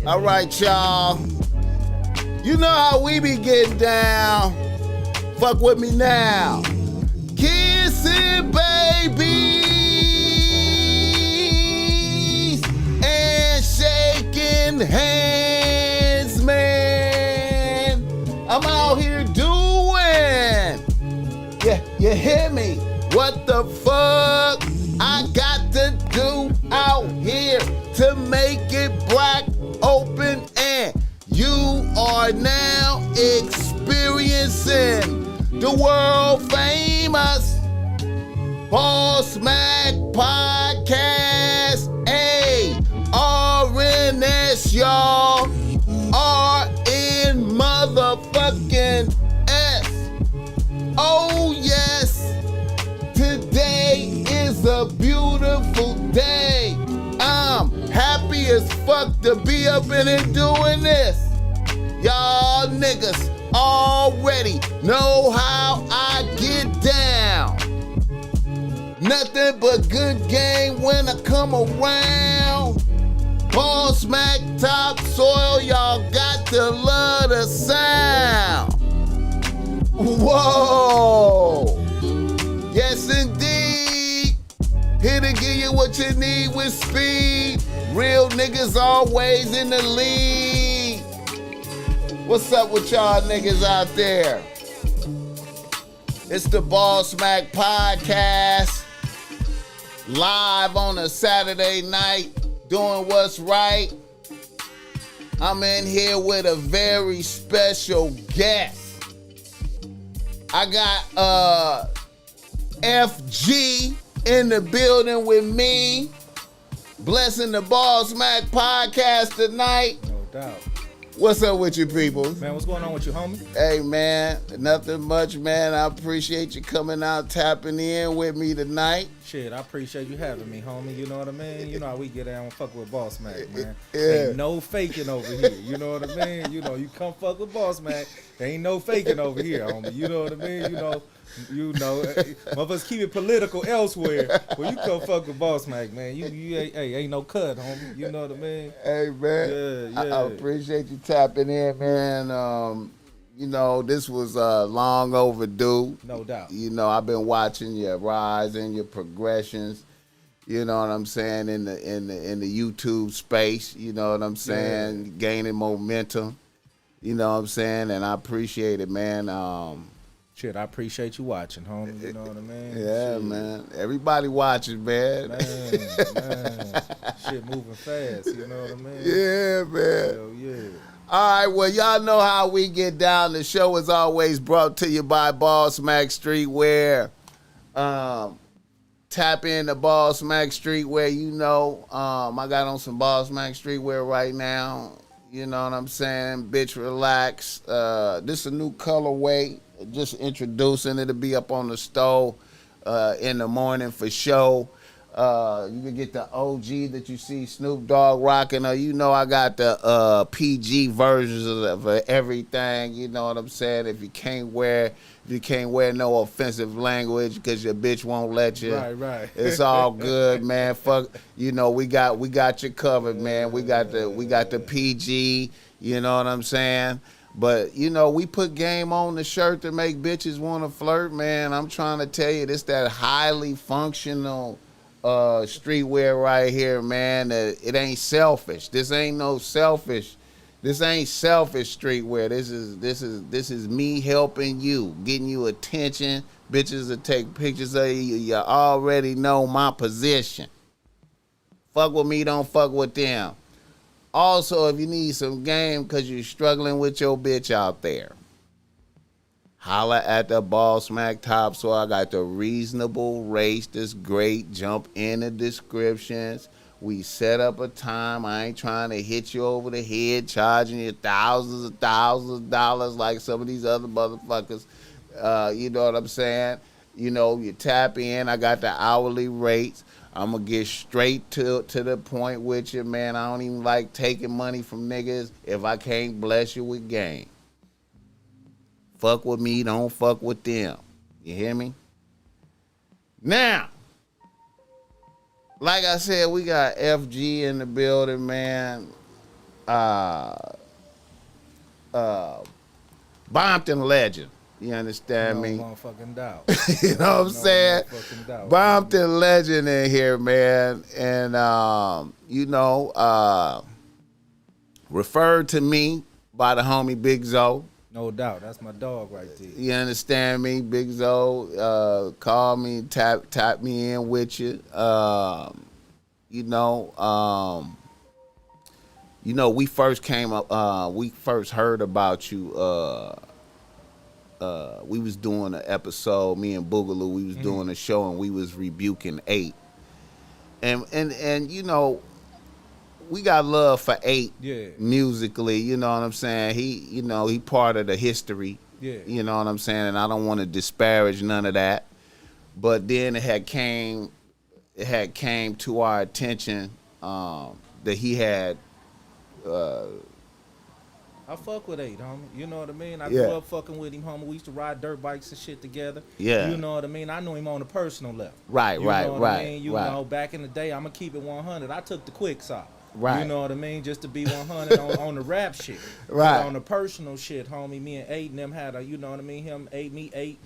All right, y'all. You know how we be getting down. Fuck with me now. Kissing babies and shaking hands, man. I'm out here doing. Yeah, you hear me? What the fuck I got to do out here to make it black, open, and you are now experiencing the world famous BossMack podcast. RNS, y'all. RN motherfucking S. Oh, yes. Today is a beautiful day. I'm happy as fuck to be up in it doing this. Y'all niggas already know how I get down. Nothing but good game when I come around. BossMack topsoil, y'all got to love the sound. Whoa. Yes, indeed. Here to give you what you need with speed. Real niggas always in the lead. What's up with y'all niggas out there? It's the BossMack podcast. Live on a Saturday night, doing what's right. I'm in here with a very special guest. I got FG in the building with me, blessing the BossMack podcast tonight. No doubt. What's up with you people? Man, what's going on with you, homie? Hey, man, nothing much, man. I appreciate you coming out, tapping in with me tonight. Shit, I appreciate you having me, homie. You know what I mean? You know how we get down and fuck with BossMack, man. Yeah. Ain't no faking over here. You know what I mean? You know, you come fuck with BossMack, there ain't no faking over here, homie. You know what I mean? You know, motherfuckers keep it political elsewhere. When you come fuck with BossMack, man, you ain't no cut, homie. You know what I mean? Hey, man. Yeah. I appreciate you tapping in, man. You know, this was long overdue. No doubt. You know, I've been watching your rise and your progressions. You know what I'm saying, in the YouTube space. You know what I'm saying, gaining momentum. You know what I'm saying, and I appreciate it, man. Shit, I appreciate you watching, homie. You know what I mean? Yeah, shit. Man. Everybody watching, man. Man. Shit moving fast, you know what I mean? Yeah, man. Hell yeah. All right, well, y'all know how we get down. The show is always brought to you by BossMack Streetwear. Tap in to BossMack Streetwear. You know, I got on some BossMack Streetwear right now. You know what I'm saying? BIITCH RELAX. This is a new colorway. Just introducing it to be up on the stove in the morning for show. You can get the OG that you see Snoop Dogg rocking. You know I got the PG versions of everything. You know what I'm saying? If you can't wear no offensive language because your bitch won't let you. Right. It's all good, man. Fuck, you know we got you covered, man. We got the PG. You know what I'm saying? But, you know, we put game on the shirt to make bitches want to flirt, man. I'm trying to tell you, this that highly functional streetwear right here, man. It ain't selfish. This ain't selfish streetwear. This is me helping you, getting you attention. Bitches will take pictures of you. You already know my position. Fuck with me, don't fuck with them. Also, if you need some game because you're struggling with your bitch out there, holla at the BossMack top. So I got the reasonable rates. This great. Jump in the descriptions. We set up a time. I ain't trying to hit you over the head, charging you thousands of dollars like some of these other motherfuckers. You know what I'm saying? You know, you tap in. I got the hourly rates. I'm going to get straight to the point with you, man. I don't even like taking money from niggas if I can't bless you with game. Fuck with me, don't fuck with them. You hear me? Now, like I said, we got FG in the building, man. Bompton legend. You understand me? No motherfucking doubt. You know what I'm saying? Doubt. Bompton legend in here, man. And, referred to me by the homie Big Zo. No doubt. That's my dog right there. You understand me? Big Zo called me, tap me in with you. We first came up, we first heard about you. We was doing an episode, me and Boogaloo, we was doing a show and we was rebuking 8. And we got love for 8 musically, you know what I'm saying? He part of the history. Yeah. You know what I'm saying? And I don't want to disparage none of that. But then it had came to our attention that he had I fuck with 8, homie. You know what I mean? I grew up fucking with him, homie. We used to ride dirt bikes and shit together. Yeah. You know what I mean? I knew him on a personal level. Right, you know what right. I mean? You know, back in the day, I'm going to keep it 100. I took the quick side. Right. You know what I mean? Just to be 100 on the rap shit. Right. But on the personal shit, homie, me and 8 and them had a, you know what I mean? Him, 8, me, 8.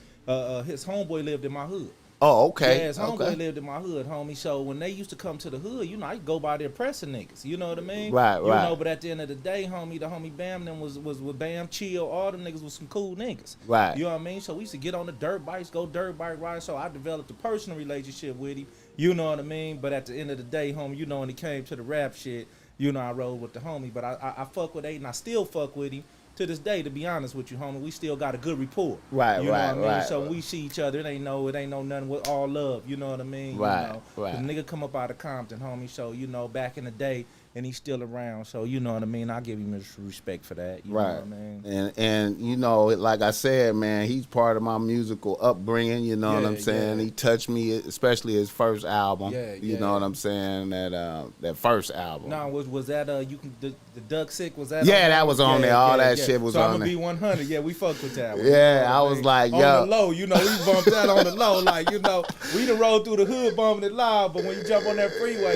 His homeboy lived in my hood. Oh, okay. Yeah, his homeboy lived in my hood, homie. So when they used to come to the hood, you know, I could go by there pressing niggas. You know what I mean? Right, you know, but at the end of the day, homie, the homie Bam them was with Bam, Chill, all them niggas was some cool niggas. Right. You know what I mean? So we used to get on the dirt bikes, go dirt bike ride. So I developed a personal relationship with him. You know what I mean? But at the end of the day, homie, you know, when it came to the rap shit, you know, I rode with the homie. But I fuck with 8 and I still fuck with him. To this day, to be honest with you, homie, we still got a good rapport. Right, you know right, what I mean? right. So when we see each other, it ain't no nothing with all love. You know what I mean? Right, you know? right. The nigga come up out of Compton, homie. So you know, back in the day, and he's still around. So you know what I mean? I give him his respect for that. You know what I mean? And you know, like I said, man, he's part of my musical upbringing. You know what I'm saying? He touched me, especially his first album. You know what I'm saying? That first album. No, was that the Duck Sick? Was that? Yeah, that was on there. All that shit was so on I'm there. gonna be 100. Yeah, we fucked with that one. Yeah, you know I was like, yo. On the low, you know, we bumped that on the low. Like, you know, we done rode through the hood bumping it loud, but when you jump on that freeway,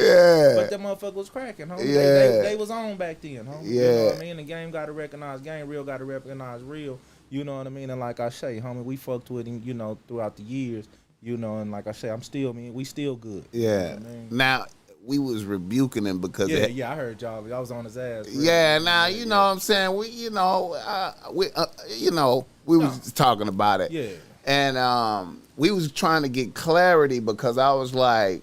but that motherfucker was cracking, homie. Yeah. They was on back then, homie. Yeah. You know what I mean? The game got to recognize game, real got to recognize real. You know what I mean? And like I say, homie, we fucked with him, you know, throughout the years. You know, and like I say, we still good. Yeah. You know what I mean? Now, we was rebuking him because I heard y'all. I was on his ass. Yeah, now you know what I'm saying. We was talking about it. Yeah. And we was trying to get clarity because I was like,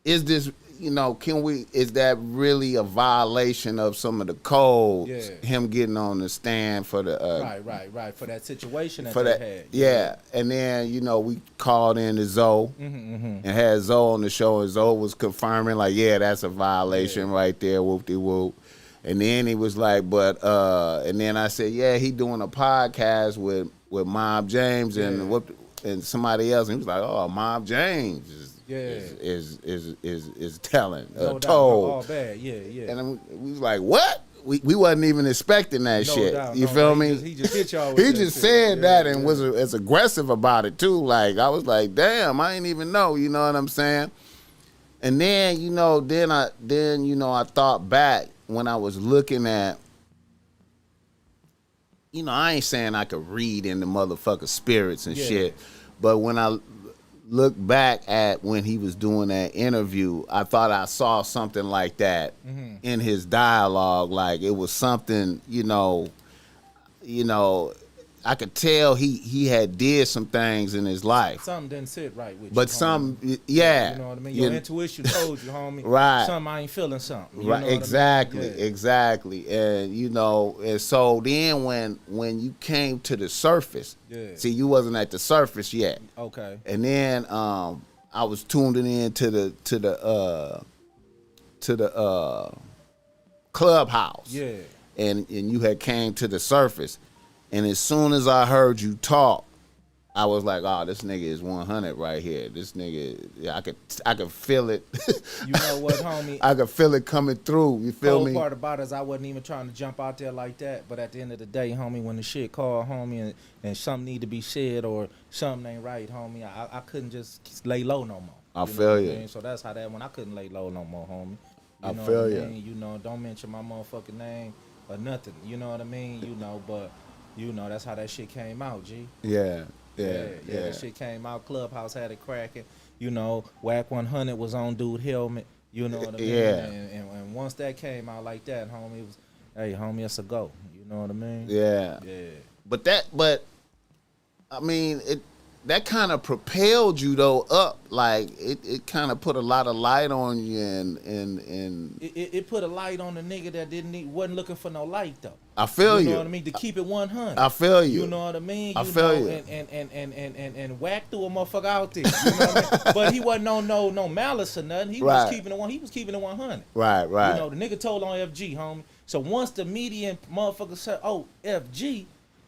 is this, is that really a violation of some of the codes? Yeah. Him getting on the stand for the right for that situation for that had. Yeah. And then we called in to Zoe and had Zoe on the show, and Zoe was confirming like, yeah, that's a violation right there, whoop-de-whoop. And then he was like, but and then I said, yeah, he doing a podcast with Mob James and somebody else, and he was like, oh, Mob James is telling no told. All bad, yeah. And we was like, what? We wasn't even expecting that shit. Doubt, you feel me? He just hit y'all with he that just shit. said that and was as aggressive about it too. Like I was like, damn, I ain't even know. You know what I'm saying? And then then I thought back when I was looking at. I ain't saying I could read in the motherfucker spirits and shit, but when I look back at when he was doing that interview, I thought I saw something like that in his dialogue. Like it was something, I could tell he had did some things in his life. Something didn't sit right with you. But yeah. You know what I mean? Your intuition told you, homie. Right. Something I ain't feeling something. You Right. know what Exactly. I mean? Yeah. Exactly. And and so then when you came to the surface, see, you wasn't at the surface yet. Okay. And then I was tuned in to the clubhouse. Yeah. And you had came to the surface. And as soon as I heard you talk, I was like, oh, this nigga is 100 right here. This nigga, I could feel it. You know what, homie? I could feel it coming through. You feel me? The whole part about it is I wasn't even trying to jump out there like that. But at the end of the day, homie, when the shit called, homie, and something need to be said or something ain't right, homie, I couldn't just lay low no more. I feel you. I mean? So that's how that one, I couldn't lay low no more, homie. You I know feel what ya. I mean? You know, don't mention my motherfucking name or nothing. You know what I mean? You know, but you know that's how that shit came out, G. Yeah. That shit came out. Clubhouse had it cracking. You know, Whack 100 was on dude helmet. You know what I mean? Yeah. And once that came out like that, homie, it was, hey, homie, it's a go. You know what I mean? Yeah. Yeah. But I mean, that kind of propelled you though up. Like it kind of put a lot of light on you, and It put a light on the nigga that wasn't looking for no light though. I feel You know what I mean? To keep it 100. I feel you. You know what I mean? I feel you. And Whack threw a motherfucker out there. You know what I mean? But he wasn't no malice or nothing. He was keeping it 100. He was keeping it 100. Right. You know, the nigga told on FG, homie. So once the media and motherfucker said, "Oh, FG,"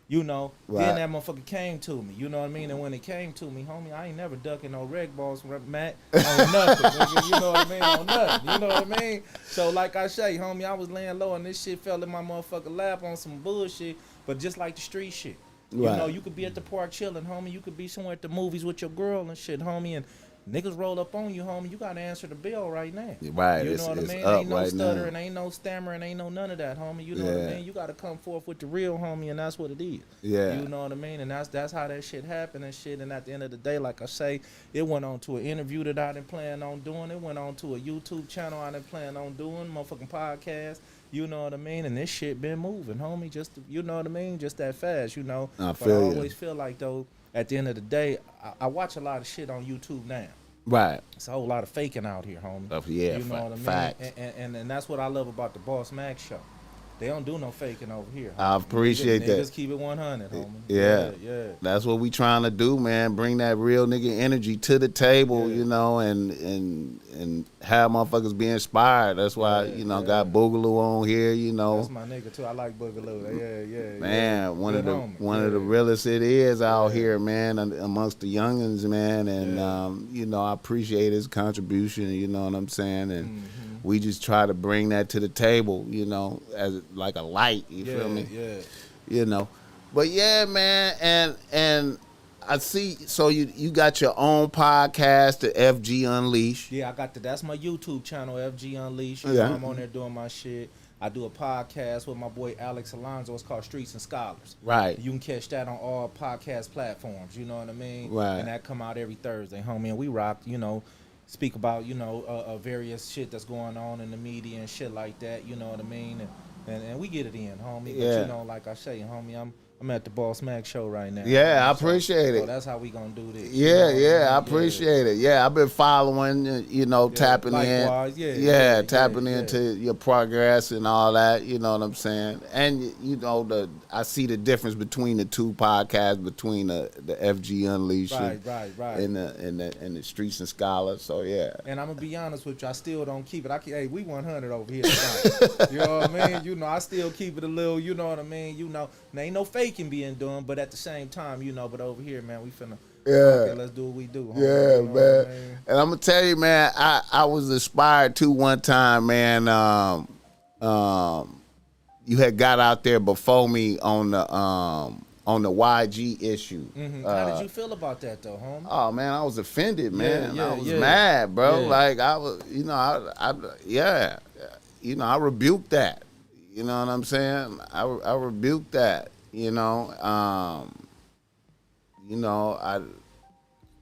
you know, then that motherfucker came to me. You know what I mean? And when it came to me, homie, I ain't never ducking no reg balls, Matt, on nothing. Nigga, you know what I mean? On nothing. You know what I mean? So like I say, homie, I was laying low and this shit fell in my motherfucking lap on some bullshit, but just like the street shit. You know, you could be at the park chilling, homie. You could be somewhere at the movies with your girl and shit, homie, and niggas roll up on you, homie. You gotta answer the bell right now. Right. You know what I mean? Ain't no stuttering, ain't no stammering, ain't no none of that, homie. You know what I mean? You gotta come forth with the real, homie, and that's what it is. Yeah. You know what I mean? And that's how that shit happened and shit. And at the end of the day, like I say, it went on to an interview that I didn't plan on doing. It went on to a YouTube channel I didn't plan on doing, motherfucking podcast. You know what I mean? And this shit been moving, homie. Just, you know what I mean? Just that fast, you know? I But I always feel like, though, at the end of the day, I watch a lot of shit on YouTube now. Right. It's a whole lot of faking out here, homie. Yeah, you know what I mean? Facts. And that's what I love about the BossMack show. They don't do no faking over here. Homie. I appreciate that. Niggas keep it 100, homie. Yeah. Yeah. That's what we trying to do, man. Bring that real nigga energy to the table, you know, and have motherfuckers be inspired. That's why, you know, got Boogaloo on here, you know. That's my nigga too. I like Boogaloo. Yeah. Man, one Good of the realest it is out here, man, amongst the youngins, man. And you know, I appreciate his contribution, you know what I'm saying? And we just try to bring that to the table, you know, as like a light, you feel me? Yeah. You know. But yeah, man, and I see, so you got your own podcast, the FG Unleashed. Yeah, I got that's my YouTube channel, FG Unleashed. You know, I'm on there doing my shit. I do a podcast with my boy Alex Alonzo. It's called Streets and Scholars. Right. You can catch that on all podcast platforms. You know what I mean? Right. And that come out every Thursday, homie. And we rock, you know, speak about, you know, various shit that's going on in the media and shit like that. You know what I mean? And we get it in, homie. Yeah. But, you know, like I say, homie, I'm at the BossMack show right now. Yeah, I So appreciate it. that's how we gonna do this. Yeah, you know I appreciate it. Yeah, I've been following, you know, tapping likewise, in. Tapping into your progress and all that, you know what I'm saying? And, you know, I see the difference between the two podcasts, between the FG Unleashed Right. and the Streets and Scholars, so yeah. And I'm gonna be honest with you, I still don't keep it. Hey, we 100 over here tonight. You know what I mean? You know, I still keep it a little, you know what I mean? You know, there ain't no faking being done, but at the same time, you know, but over here, man, we finna, okay, let's do what we do. Homie. Yeah, you know man. I mean? And I'm gonna tell you, man, I was inspired too one time, man. You had got out there before me on the YG issue. How did you feel about that though, homie? Oh man, I was offended, man. Yeah, I was yeah. mad, bro. Yeah. Like I was, you know, I rebuked that. You know what I'm saying? I rebuked that. You know,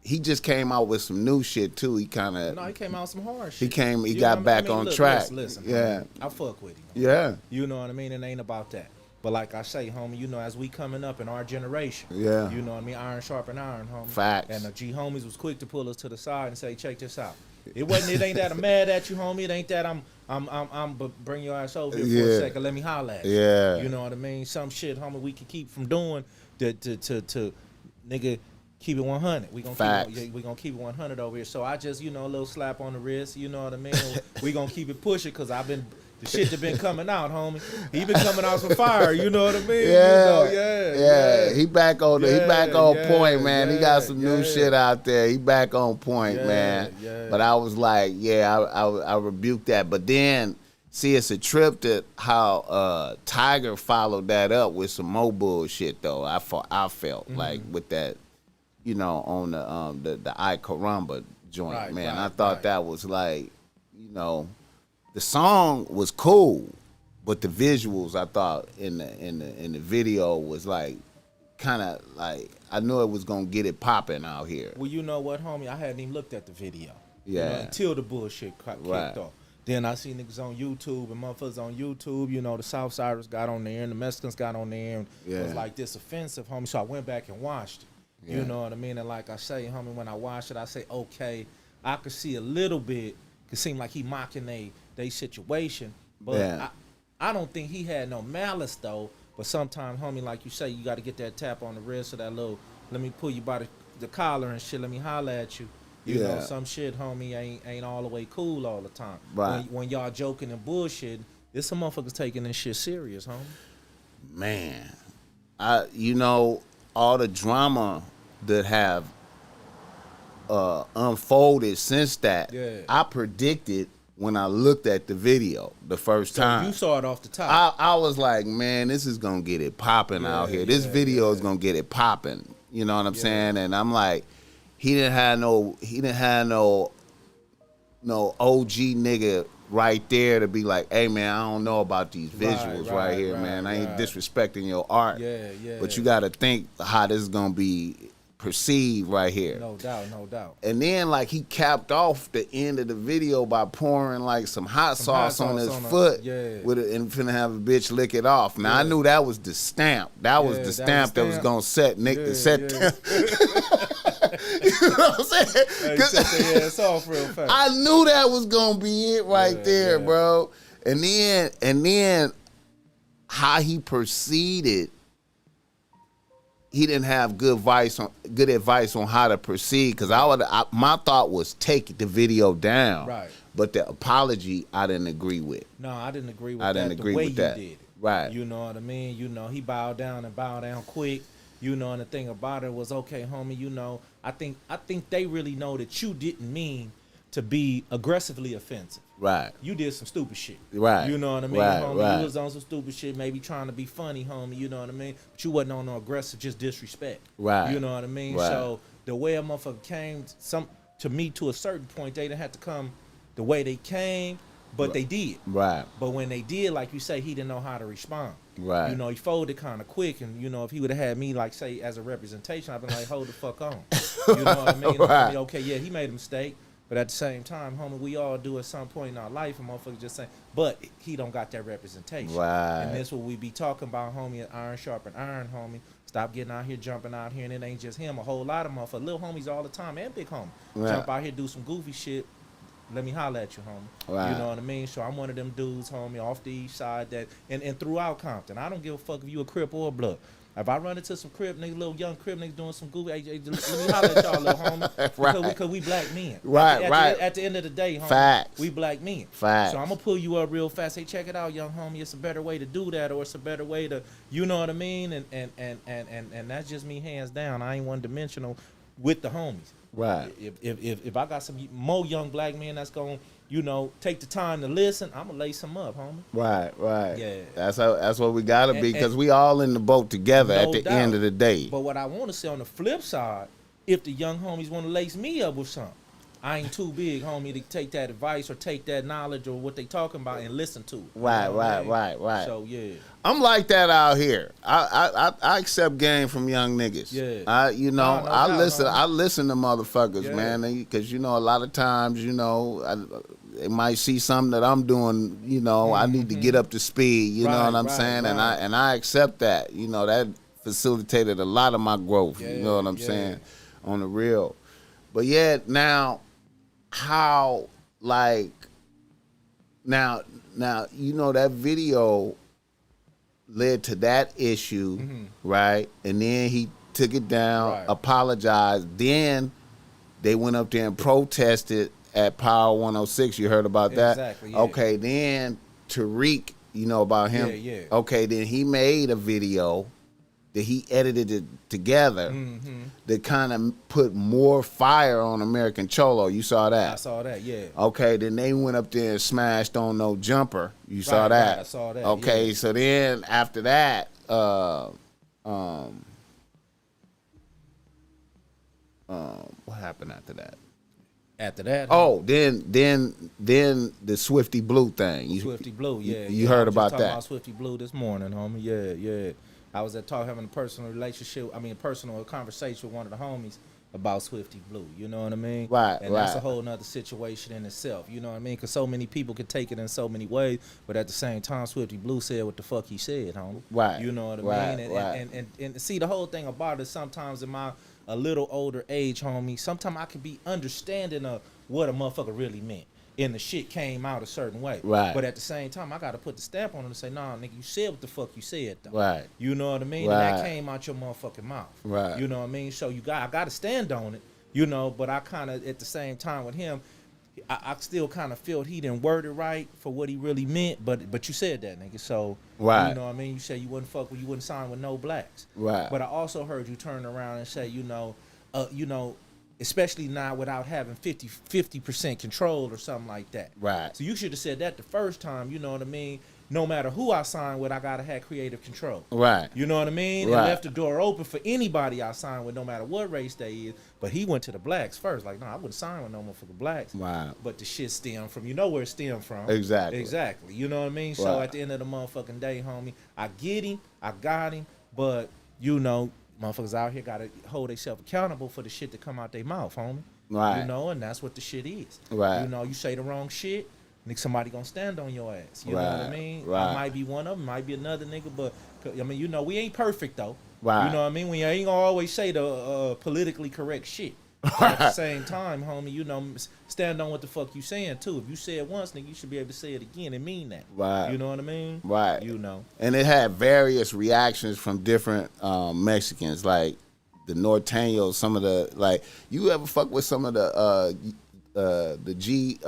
he just came out with some new shit too. He kind of No, he came out with some hard shit. he got back on track. Listen, yeah, homie, I fuck with him. yeah, You know what I mean? It ain't about that. But like I say, homie, you know, as we coming up in our generation, Yeah. you know what I mean? Iron sharpen iron, homie. Facts. And the G homies was quick to pull us to the side and say, check this out. It ain't that I'm mad at you, homie. It ain't that but bring your ass over here for a second. Let me holler at you. Yeah. You know what I mean? Some shit, homie, we can keep from doing to nigga keep it 100. We gonna keep it 100 over here. So I just, you know, a little slap on the wrist. You know what I mean? We gonna keep it pushing because the shit that been coming out, homie. He been coming out some fire. You know what I mean? Yeah, you know, yeah. He back on point, man. He got some new yeah. shit out there. He back on point, man. Yeah. But I was like, I rebuked that. But then, see, it's a trip that how Tyga followed that up with some more bullshit though. I felt like with that, you know, on the I Caramba joint, Right, man. right, I thought right. that was like, you know, the song was cool, but the visuals I thought in the video was like kind of like I knew it was gonna get it popping out here. Well, you know what, homie? I hadn't even looked at the video. Yeah. You know, until the bullshit kicked off. Then I seen niggas on YouTube and motherfuckers on YouTube. You know, the Southsiders got on there and the Mexicans got on there and it was like this offensive, homie. So I went back and watched it. You know what I mean? And like I say, homie, when I watch it, I say, okay, I could see a little bit. It seemed like he mocking they situation. But I don't think he had no malice, though. But sometimes, homie, like you say, you got to get that tap on the wrist or that little, let me pull you by the collar and shit, let me holler at you. You know, some shit, homie, ain't all the way cool all the time. Right. When y'all joking and bullshit, there's some motherfuckers taking this shit serious, homie. Man, you know, all the drama that have unfolded since that, I predicted when I looked at the video the first time. You saw it off the top. I was like, man, this is gonna get it popping out here. This video is gonna get it popping. You know what I'm saying? And I'm like, he didn't have no OG nigga right there to be like, hey man, I don't know about these visuals right here, man. I ain't disrespecting your art. But you gotta think how this is gonna be perceived right here. No doubt, no doubt. And then like he capped off the end of the video by pouring like some hot sauce on his foot with it and finna have a bitch lick it off. Now I knew that was the stamp. That was the stamp that was gonna set Nick to set you know what I'm saying? Set their ass off real fast. I knew that was gonna be it right there, bro. And then how he proceeded, he didn't have good advice on how to proceed. Cause my thought was take the video down. Right. But the apology I didn't agree with. No, I didn't agree with that. I didn't agree with that. The way you did it. Right. You know what I mean? You know, he bowed down quick. You know, and the thing about it was, okay, homie, you know, I think they really know that you didn't mean to be aggressively offensive. Right. You did some stupid shit. Right. You know what I mean, right, homie? Right. You was on some stupid shit, maybe trying to be funny, homie, you know what I mean? But you wasn't on no aggressive, just disrespect. Right. You know what I mean? Right. So the way a motherfucker came to me to a certain point, they didn't have to come the way they came, but they did. Right. But when they did, like you say, he didn't know how to respond. Right. You know, he folded kind of quick, and you know, if he would have had me, like say, as a representation, I'd been like, hold the fuck on. You know what I mean? Right. Okay, yeah, he made a mistake, but at the same time, homie, we all do at some point in our life, and motherfuckers just saying, but he don't got that representation. Right. And that's what we be talking about, homie, and iron sharpen iron, homie. Stop getting out here, jumping out here, and it ain't just him. A whole lot of motherfuckers, little homies all the time, and big homies, jump out here, do some goofy shit. Let me holler at you, homie. Right. You know what I mean? So I'm one of them dudes, homie, off the east side that, and throughout Compton. I don't give a fuck if you a Crip or a Blood. If I run into some Crip niggas, little young Crip niggas doing some goofy, hey, let me holler at y'all, little homie. Because we black men. Right, At the end of the day, homie, Facts. we black men. Facts. So I'm going to pull you up real fast. Hey, check it out, young homie. It's a better way to do that, or it's a better way to, you know what I mean? And that's just me hands down. I ain't one-dimensional with the homies. Right. If I got some more young black men that's gonna, you know, take the time to listen, I'm gonna lace them up, homie. Right. Yeah. That's what we gotta be, because we all in the boat together at the end of the day. But what I want to say on the flip side, if the young homies want to lace me up with something, I ain't too big, homie, to take that advice or take that knowledge or what they talking about and listen to it. Right. So yeah, I'm like that out here. I accept game from young niggas. Yeah. I listen to motherfuckers, man, because you know a lot of times, you know, they might see something that I'm doing, you know, I need to get up to speed. You know what I'm saying, and I accept that. You know, that facilitated a lot of my growth. You know what I'm saying, on the real. But yeah, now. How, like, now you know that video led to that issue, right? And then he took it down, apologized. Then they went up there and protested at Power 106. You heard about that? Exactly. Yeah. Okay, then Tariq, you know about him? Yeah. Okay, then he made a video that he edited it together that kind of put more fire on American Cholo. You saw that? I saw that, yeah. Okay, then they went up there and smashed on No Jumper. You saw that? Right, I saw that. Okay, so then after that, what happened after that? After that, Oh, then the Swifty Blue thing. Swifty Blue, yeah. You heard about talking that? About Swifty Blue this morning, homie. Yeah. I was at talk having a personal relationship. I mean, a personal conversation with one of the homies about Swifty Blue. You know what I mean? Right. And that's a whole nother situation in itself. You know what I mean? Because so many people could take it in so many ways, but at the same time, Swifty Blue said what the fuck he said, homie. Right. You know what I mean? And see, the whole thing about it, sometimes in my a little older age, homie, sometimes I could be understanding of what a motherfucker really meant. And the shit came out a certain way. Right. But at the same time, I got to put the stamp on it and say, nah, nigga, you said what the fuck you said, though. Right. You know what I mean? Right. And that came out your motherfucking mouth. Right. You know what I mean? So I got to stand on it, you know, but I kind of, at the same time with him, I still kind of felt he didn't word it right for what he really meant, but you said that, nigga. So, right. You know what I mean? You said you wouldn't sign with no blacks. Right. But I also heard you turn around and say, you know, especially now without having 50% control or something like that. Right. So you should have said that the first time, you know what I mean? No matter who I sign with, I gotta have creative control. Right. You know what I mean? Right. And left the door open for anybody I sign with, no matter what race they is. But he went to the blacks first. Like, no, I wouldn't sign with no motherfucking blacks. Wow. But the shit stemmed from, you know where it stemmed from. Exactly. Exactly. You know what I mean? So Right. at the end of the motherfucking day, homie, I get him, I got him, but you know, motherfuckers out here gotta hold themselves accountable for the shit that come out their mouth, homie. Right. You know, and that's what the shit is. Right. You know, you say the wrong shit, nigga, somebody gonna stand on your ass. You know Right. what I mean? Right. I might be one of them, might be another nigga, but I mean, you know, we ain't perfect though. Right. You know what I mean? We ain't gonna always say the politically correct shit. But at the same time, homie, you know, stand on what the fuck you saying too. If you say it once, nigga, you should be able to say it again and mean that. Right. You know what I mean? Right. You know. And it had various reactions from different Mexicans, like the Norteños, some of the, like, you ever fuck with some of the G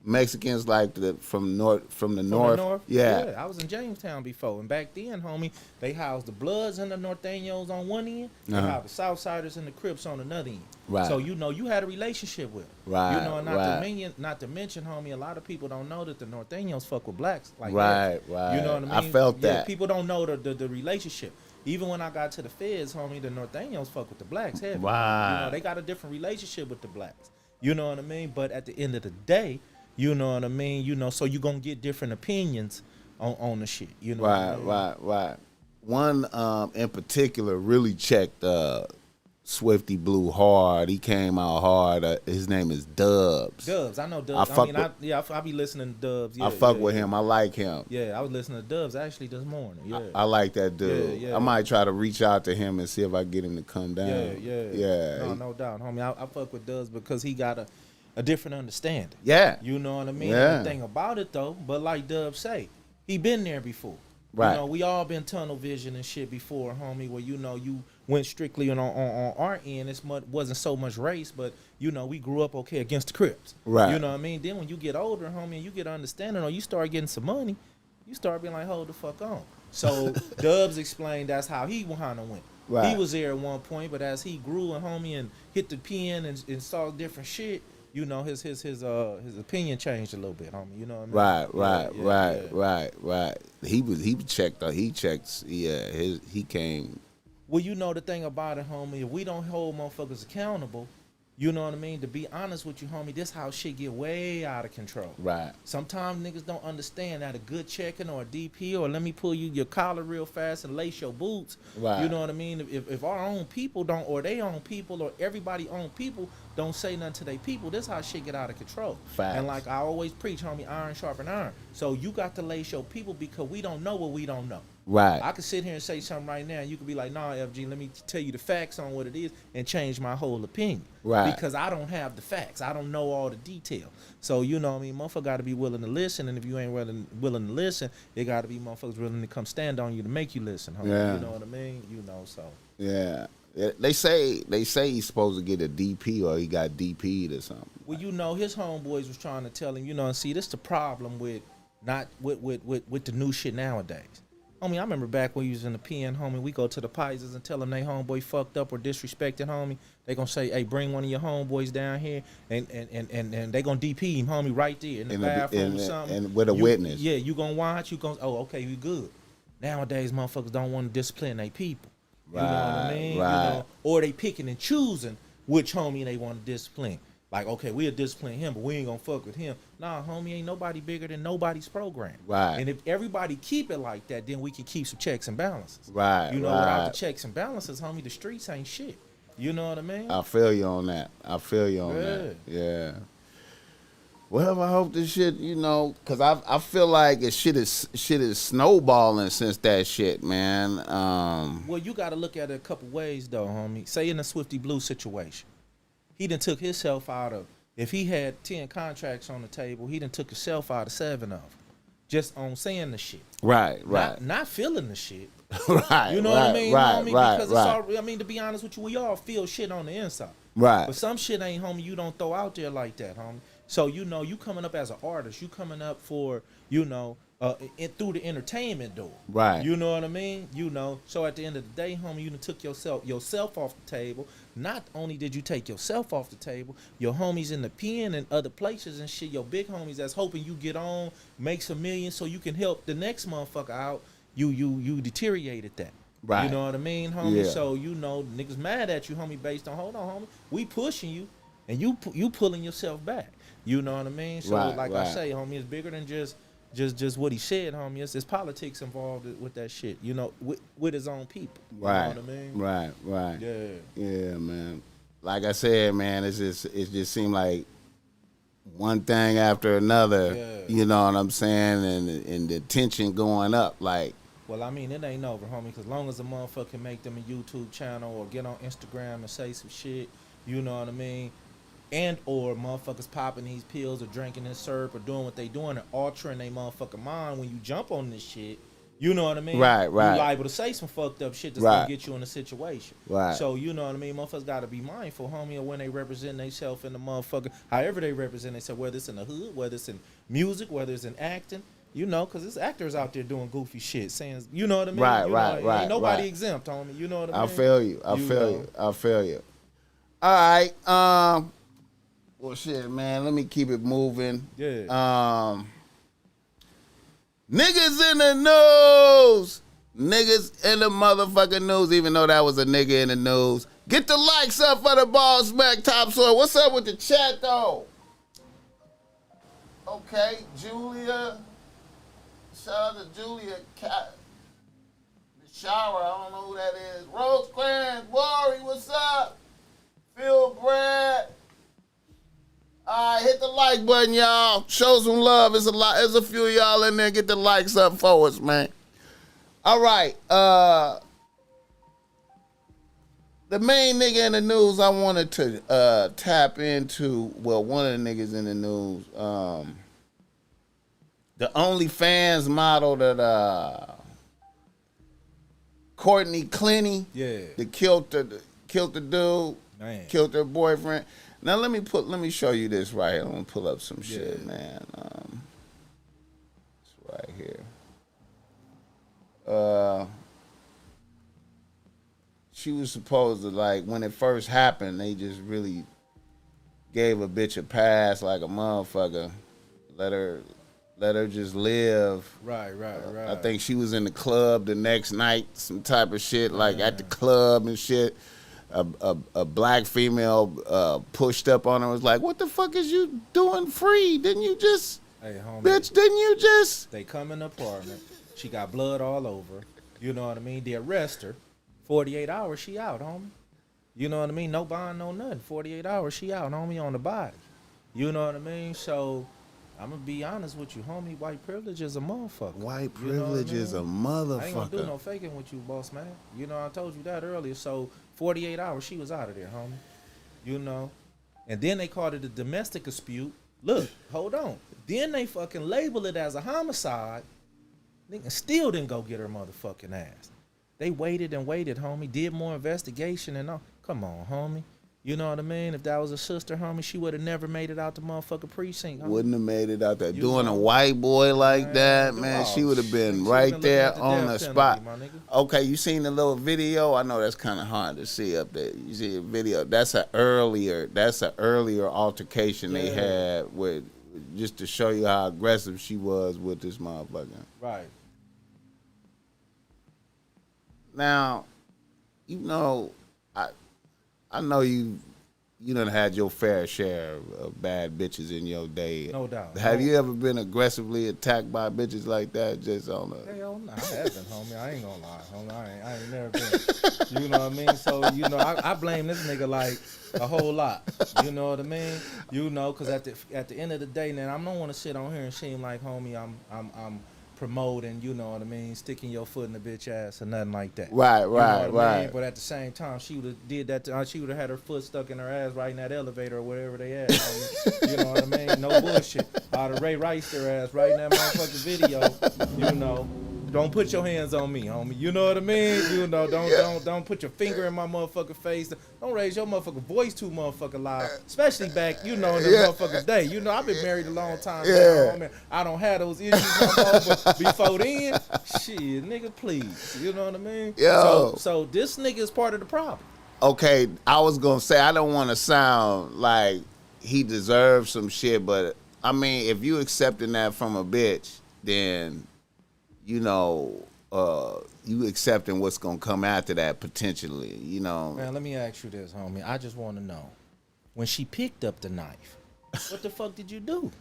Mexicans, like from the north? Yeah. I was in Jamestown before, and back then, homie, they housed the Bloods and the Norteños on one end, they housed the Southsiders and the Crips on another end. Right. So you know, you had a relationship with them. Right. You know, and not to mention, homie, a lot of people don't know that the Norteños fuck with blacks. Like Right. that. You know what I mean? I felt that. People don't know the relationship. Even when I got to the feds, homie, the Norteños fuck with the blacks heavy. Wow. You know, they got a different relationship with the blacks. You know what I mean? But at the end of the day, you know what I mean? You know, so you're going to get different opinions on the shit. You know Right, what I mean? right. One in particular really checked Swifty Blue hard. He came out hard. His name is Dubs. Dubs, I know Dubs. I be listening to Dubs. Yeah, I fuck with him. I like him. Yeah, I was listening to Dubs actually this morning. Yeah, I like that dude. Yeah. I might try to reach out to him and see if I get him to come down. Yeah. No doubt, homie. I fuck with Dubs because he got a different understanding. Yeah. You know what I mean? Yeah. And the thing about it though, but like Dubs say, he been there before. Right. You know, we all been tunnel vision and shit before, homie, where, you know, you went strictly on our end. Wasn't so much race, but, you know, we grew up okay against the Crips. Right. You know what I mean? Then when you get older, homie, and you get understanding or you start getting some money, you start being like, hold the fuck on. So Dubs explained that's how he kind of went. Right. He was there at one point, but as he grew and, homie, and hit the pen and saw different shit, you know, his opinion changed a little bit, homie. You know what I mean? Right. He checked. He came. Well, you know the thing about it, homie. If we don't hold motherfuckers accountable, you know what I mean? To be honest with you, homie, this how shit get way out of control. Right. Sometimes niggas don't understand that a good checking or a DP or let me pull you your collar real fast and lace your boots. Right. You know what I mean? If our own people don't, or they own people, or everybody own people don't say nothing to their people, this how shit get out of control. Facts. And like I always preach, homie, iron sharpen iron. So you got to lace your people because we don't know what we don't know. Right. I could sit here and say something right now, and you could be like, nah, FG, let me tell you the facts on what it is and change my whole opinion. Right. Because I don't have the facts. I don't know all the detail. So, you know what I mean? Motherfucker got to be willing to listen, and if you ain't willing to listen, it got to be motherfuckers willing to come stand on you to make you listen, homie. Yeah. You know what I mean? You know, so. Yeah. They say he's supposed to get a DP or he got DP'd or something. Well, you know, his homeboys was trying to tell him, you know, and see, this the problem with the new shit nowadays. Homie, I remember back when you was in the pen, homie, we go to the Pisces and tell them they homeboy fucked up or disrespected, homie. They gonna say, hey, bring one of your homeboys down here, and they gonna DP him, homie, right there in the bathroom or something. And with a witness. Yeah, you gonna watch, you gonna, oh, okay, we good. Nowadays, motherfuckers don't want to discipline their people. You know what I mean? Right. You know, or they picking and choosing which homie they want to discipline. Like, okay, we'll discipline him, but we ain't gonna fuck with him. Nah, homie, ain't nobody bigger than nobody's program. Right. And if everybody keep it like that, then we can keep some checks and balances. Right. You know, right. without the checks and balances, homie, the streets ain't shit. You know what I mean? I feel you on that. Yeah. Well, I hope this shit, you know, cause I feel like shit is snowballing since that shit, man. Well, you got to look at it a couple ways though, homie. Say in the Swifty Blue situation, he done took himself out of. If he had 10 contracts on the table, he done took himself out of 7 of them, just on saying the shit. Right. Not feeling the shit. Right. You know what I mean, homie? Because Right. it's all, I mean, to be honest with you, we all feel shit on the inside. Right. But some shit ain't, homie, you don't throw out there like that, homie. So, you know, you coming up as an artist, you coming up for, you know, through the entertainment door. Right. You know what I mean? You know, so at the end of the day, homie, you done took yourself off the table. Not only did you take yourself off the table, your homies in the pen and other places and shit, your big homies that's hoping you get on, make some millions so you can help the next motherfucker out, you deteriorated that. Right. You know what I mean, homie? Yeah. So, you know, niggas mad at you, homie, based on, hold on, homie, we pushing you and you pulling yourself back. You know what I mean? So, like I say, homie, it's bigger than just what he said, homie. It's politics involved with that shit, you know, with his own people. Right. You know what I mean? Right. Yeah, man. Like I said, man, it just seemed like one thing after another. Yeah. You know what I'm saying, and the tension going up. Like, well, I mean, it ain't over, homie. Because long as a motherfucker can make them a YouTube channel or get on Instagram and say some shit, you know what I mean. And or motherfuckers popping these pills or drinking this syrup or doing what they doing and altering their motherfucking mind when you jump on this shit. You know what I mean? Right. You liable to say some fucked up shit that's gonna get you in a situation. Right. So you know what I mean? Motherfuckers gotta be mindful, homie, of when they represent themselves in the motherfucker, however they represent themselves, whether it's in the hood, whether it's in music, whether it's in acting. You know, because there's actors out there doing goofy shit, saying, you know what I mean? Right. Ain't nobody exempt, homie. You know what I mean? I feel you. I feel you. All right. Well, shit, man. Let me keep it moving. Yeah. Niggas in the news. Niggas in the motherfucking news, even though that was a nigga in the news. Get the likes up for the BossMack topsoil. What's up with the chat, though? Okay, Julia. Shout out to Julia Cat. The shower, I don't know who that is. Rosecrans, Worry, what's up? Phil Brad. All right, hit the like button, y'all. Show some love. There's a few of y'all in there. Get the likes up for us, man. All right. The main nigga in the news I wanted to tap into, well, one of the niggas in the news, the OnlyFans model that Courtney Clenney, that killed the dude, Man. killed her boyfriend. Now let me show you this right here. I'm gonna pull up some shit, man. It's right here. She was supposed to, like, when it first happened, they just really gave a bitch a pass like a motherfucker. Let her just live. Right. I think she was in the club the next night, some type of shit, like at the club and shit. A black female pushed up on her and was like, what the fuck is you doing free? Didn't you just, hey, homie, bitch, didn't you just? They come in the apartment. She got blood all over. You know what I mean? They arrest her. 48 hours, she out, homie. You know what I mean? No bond, no nothing. 48 hours, she out, homie, on the body. You know what I mean? So, I'm going to be honest with you, homie. White privilege is a motherfucker. White privilege is a motherfucker. I ain't going to do no faking with you, boss man. You know, I told you that earlier. So, 48 hours, she was out of there, homie. You know? And then they called it a domestic dispute. Look, hold on. Then they fucking label it as a homicide. Nigga still didn't go get her motherfucking ass. They waited and waited, homie. Did more investigation and all. Come on, homie. You know what I mean? If that was a sister, homie, she would have never made it out the motherfucking precinct, homie. Wouldn't have made it out there. Doing a white boy like that, man, she would have been right there on the spot. Okay, you seen the little video? I know that's kind of hard to see up there. You see a video. That's an earlier altercation they had with, just to show you how aggressive she was with this motherfucker. Right. Now, you know, I know you you done had your fair share of bad bitches in your day. No doubt. Have you ever been aggressively attacked by bitches like that? Just on the... Hell no, I haven't, homie. I ain't gonna lie, homie. I ain't never been. You know what I mean? So, you know, I blame this nigga like a whole lot. You know what I mean? You know, because at the end of the day, man, I don't want to sit on here and seem like, homie, I'm promoting, you know what I mean, sticking your foot in the bitch ass or nothing like that. Right. I mean? But at the same time, she would have did that. She would have had her foot stuck in her ass right in that elevator or whatever they had. Homie. You know what I mean? No bullshit. I'd have Ray Rice their ass right in that motherfucking video. You know, don't put your hands on me, homie. You know what I mean? You know, don't put your finger in my motherfucking face. Don't raise your motherfucking voice too motherfucking loud. Especially back, you know, in the motherfucking day. You know, I've been married a long time now, homie. I don't have those issues no more, but before then, shit, nigga, please. You know what I mean? Yo. So this nigga is part of the problem. Okay, I was gonna say I don't want to sound like he deserves some shit, but I mean, if you accepting that from a bitch, then you know, you accepting what's gonna come after that potentially, you know. Man, let me ask you this, homie. I just want to know, when she picked up the knife, what the fuck did you do?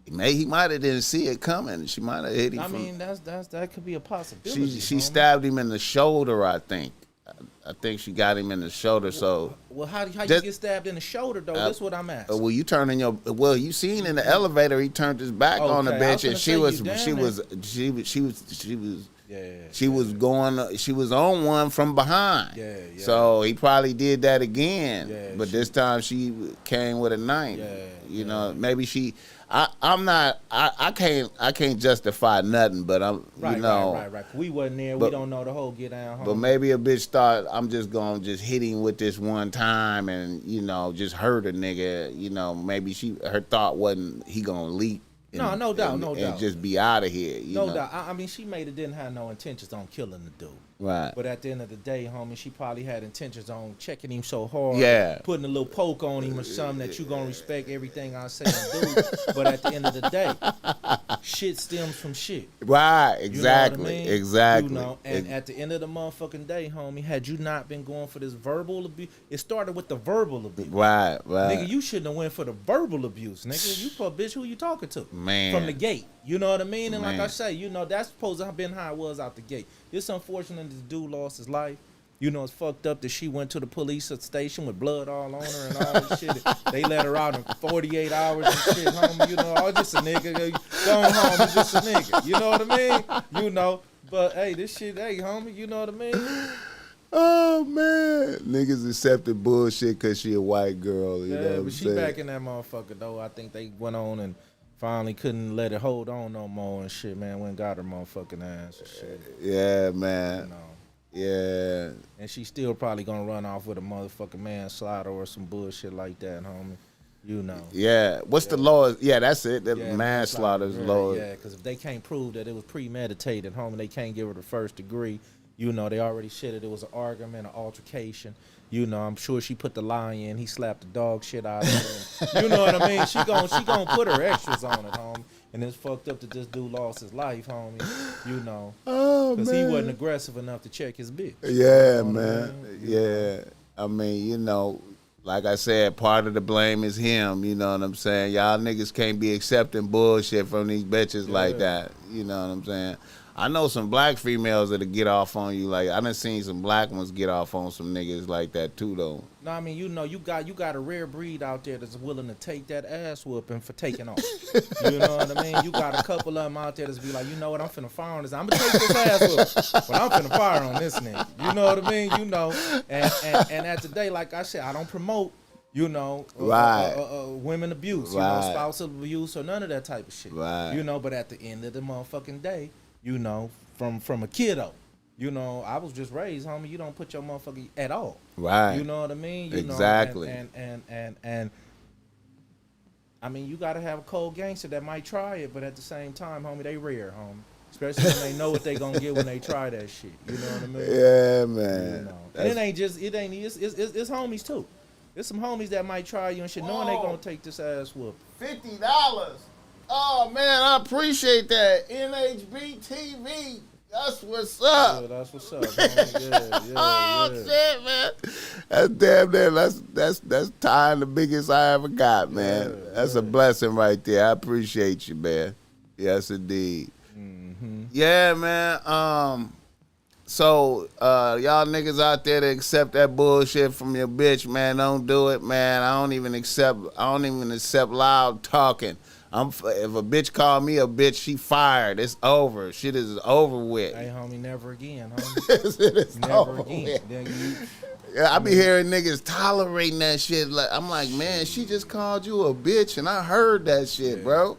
He might have didn't see it coming. She might have hit him. I mean, that could be a possibility. She stabbed him in the shoulder, I think. I think she got him in the shoulder. So well, how you get stabbed in the shoulder though? That's what I'm asking. Well, you seen in the elevator he turned his back on the bitch, and she was on one from behind. Yeah. So he probably did that again. Yeah, but this time she came with a knife. Yeah. You know, maybe she. I can't justify nothing, but Right. We wasn't there. We don't know the whole get down. But maybe a bitch thought I'm just gonna hit him with this one time and just hurt a nigga. You know, maybe her thought wasn't he gonna leap. No doubt. And just be out of here. No doubt. I mean, she didn't have no intentions on killing the dude. Right. But at the end of the day, homie, she probably had intentions on checking him so hard. Yeah. Putting a little poke on him or something that you gonna respect everything I say and do. But at the end of the day, shit stems from shit. Right. Exactly. You know what I mean? Exactly. You know, and at the end of the motherfucking day, homie, had you not been going for this verbal abuse, it started with the verbal abuse. Right. Nigga, you shouldn't have went for the verbal abuse, nigga. You put bitch, who you talking to? Man. From the gate. You know what I mean? And like I say, that's supposed to have been how it was out the gate. It's unfortunate this dude lost his life. You know, it's fucked up that she went to the police station with blood all on her and all this shit. They let her out in 48 hours and shit, homie. You know, oh, just a nigga. Going home, it's just a nigga. You know what I mean? You know, but hey, this shit, hey, homie, you know what I mean? Oh, man. Niggas accepted bullshit because she a white girl. You know what I'm saying? She back in that motherfucker, though. I think they went on and finally couldn't let it hold on no more and shit, man. Went and got her motherfucking ass and shit. Yeah, man. You know. Yeah. And she still probably gonna run off with a motherfucking manslaughter or some bullshit like that, homie. You know. Yeah. What's the lowest? Yeah, that's it. The manslaughter's lowest. Yeah, because if they can't prove that it was premeditated, homie, they can't give her the first degree. You know, they already said it was an argument, an altercation. You know, I'm sure she put the lie in. He slapped the dog shit out of her. You know what I mean? She gonna put her extras on it, homie. And it's fucked up that this dude lost his life, homie. You know. Oh, man. Because he wasn't aggressive enough to check his bitch. Yeah, man. Yeah. I mean, you know, like I said, part of the blame is him. You know what I'm saying? Y'all niggas can't be accepting bullshit from these bitches like that. You know what I'm saying? I know some black females that'll get off on you. Like, I done seen some black ones get off on some niggas like that too, though. No, I mean, you know, you got a rare breed out there that's willing to take that ass whooping for taking off. You know what I mean? You got a couple of them out there that's be like, you know what, I'm finna fire on this. I'm gonna take this ass whooping, but I'm finna fire on this nigga. You know what I mean? You know, and at the day, like I said, I don't promote, you know, women abuse, you know, spousal abuse or none of that type of shit. Right. You know, but at the end of the motherfucking day, you know, from a kiddo, you know, I was just raised, homie. You don't put your motherfucker at all. Right. You know what I mean? You exactly. Know, and I mean, you got to have a cold gangster that might try it, but at the same time, homie, they rare, homie. Especially when they know what they gonna get when they try that shit. You know what I mean? Yeah, man. You know. And it's homies too. There's some homies that might try you and shit, knowing they gonna take this ass whoop. $50. Oh man, I appreciate that. NHB TV. That's what's up. Yeah, that's what's up, homie. Oh Yeah. shit, man. That's damn near. That's time the biggest I ever got, man. That's a blessing right there. I appreciate you, man. Yes, indeed. Mm-hmm. Yeah, man. So y'all niggas out there that accept that bullshit from your bitch, man, don't do it, man. I don't even accept loud talking. If a bitch call me a bitch, she fired. It's over. Shit is over with. Hey, homie, never again, homie. It is Never over again. with. Yeah, I be hearing niggas tolerating that shit. Like, I'm like, man, she just called you a bitch, and I heard that shit, bro.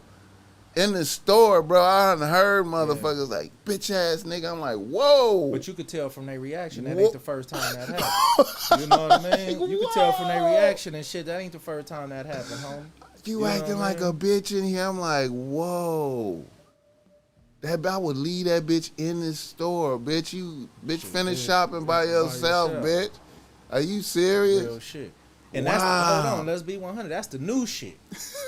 In the store, bro, I done heard motherfuckers like, bitch ass nigga. I'm like, whoa. But you could tell from their reaction that ain't the first time that happened. You know what I mean? You could tell from their reaction and shit that ain't the first time that happened, homie. You acting like a bitch in here. I'm like, whoa. I would leave that bitch in the store, bitch. Bitch, finish shopping by yourself, bitch. Are you serious? Real shit. And that's hold on, let's be 100. That's the new shit.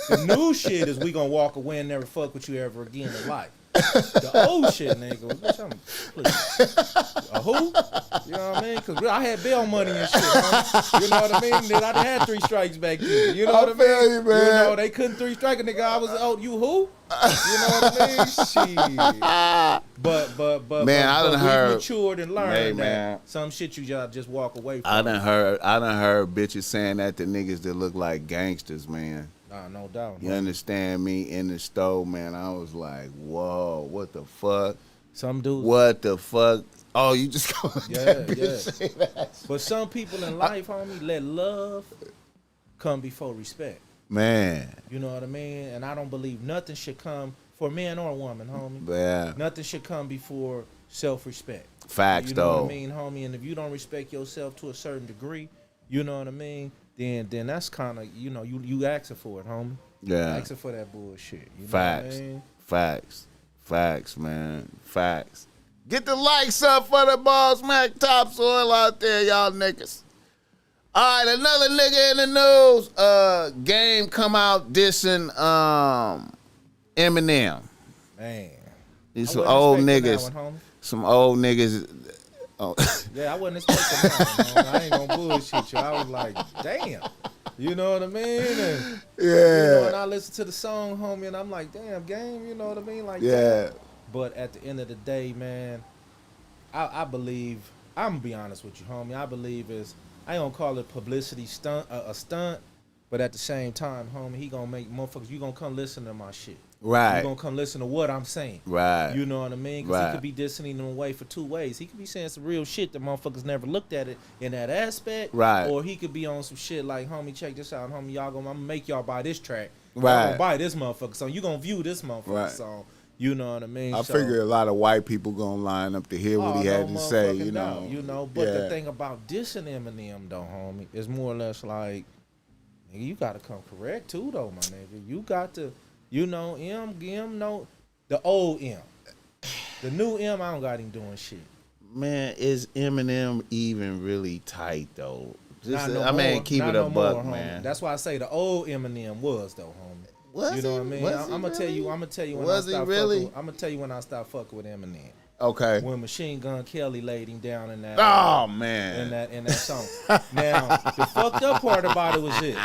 The new shit is we gonna walk away and never fuck with you ever again in life. The old shit, nigga, please. A who? You know what I mean? Because I had bail money and shit, homie. You know what I mean? Then I had 3 strikes back then. You know what I mean? You, man. You know, they couldn't 3 strike a nigga. I was, you who? You know what I mean? Shit. But man, I done heard, we matured and learned that man, some shit you just walk away from. I done heard bitches saying that to niggas that look like gangsters, man. Nah, no doubt. You understand me? In the store, man, I was like, whoa, what the fuck? Some dudes. What the fuck? Oh, you just gonna say that? But some people in life, homie, let love come before respect. Man. You know what I mean? And I don't believe nothing should come for man or woman, homie. Yeah. Nothing should come before self-respect. Facts, you know though. What I mean, homie? And if you don't respect yourself to a certain degree, you know what I mean? Then that's kind of, you know, you asking for it, homie. Yeah. Asking for that bullshit. You know Facts. What I mean? Facts, man. Facts. Get the likes up for the BossMack topsoil out there, y'all niggas. All right, another nigga in the news. Game come out dissing Eminem. Man. These some old niggas. One, some old niggas. Oh. Yeah, I wasn't expecting that one, homie. I ain't gonna bullshit you. I was like, damn. You know what I mean? And, yeah. You know, and I listen to the song, homie, and I'm like, damn, Game, you know what I mean? Like, yeah. Damn. But at the end of the day, man, I believe, I'm gonna be honest with you, homie. I believe I don't call it publicity stunt, a stunt, but at the same time, homie, he gonna make motherfuckers, you gonna come listen to my shit. Right. You gonna come listen to what I'm saying. Right. You know what I mean? Because he could be dissing him away for 2 ways. He could be saying some real shit that motherfuckers never looked at it in that aspect. Right. Or he could be on some shit like, homie, check this out, homie, I'm gonna make y'all buy this track. Right. I'm gonna buy this motherfucker song. You gonna view this motherfucker song. You know what I mean? I figure a lot of white people gonna line up to hear what he had to say, you know. You know, but the thing about dissing Eminem though, homie, is more or less like, nigga, you gotta come correct too though, my nigga. You got to, you know, M, no, the old M. The new M, I don't got him doing shit. Man, is Eminem even really tight though? Just, no I mean, more, keep it a buck, more, man. Homie. That's why I say the old Eminem was though, homie. Was you know he? what I mean? I'm gonna tell you. I'm gonna tell you when was I stop really? fucking. I'm gonna tell you when I stop fucking with Eminem. Okay. When Machine Gun Kelly laid him down in that. Oh man. In that song. Now the fucked up part about it was this.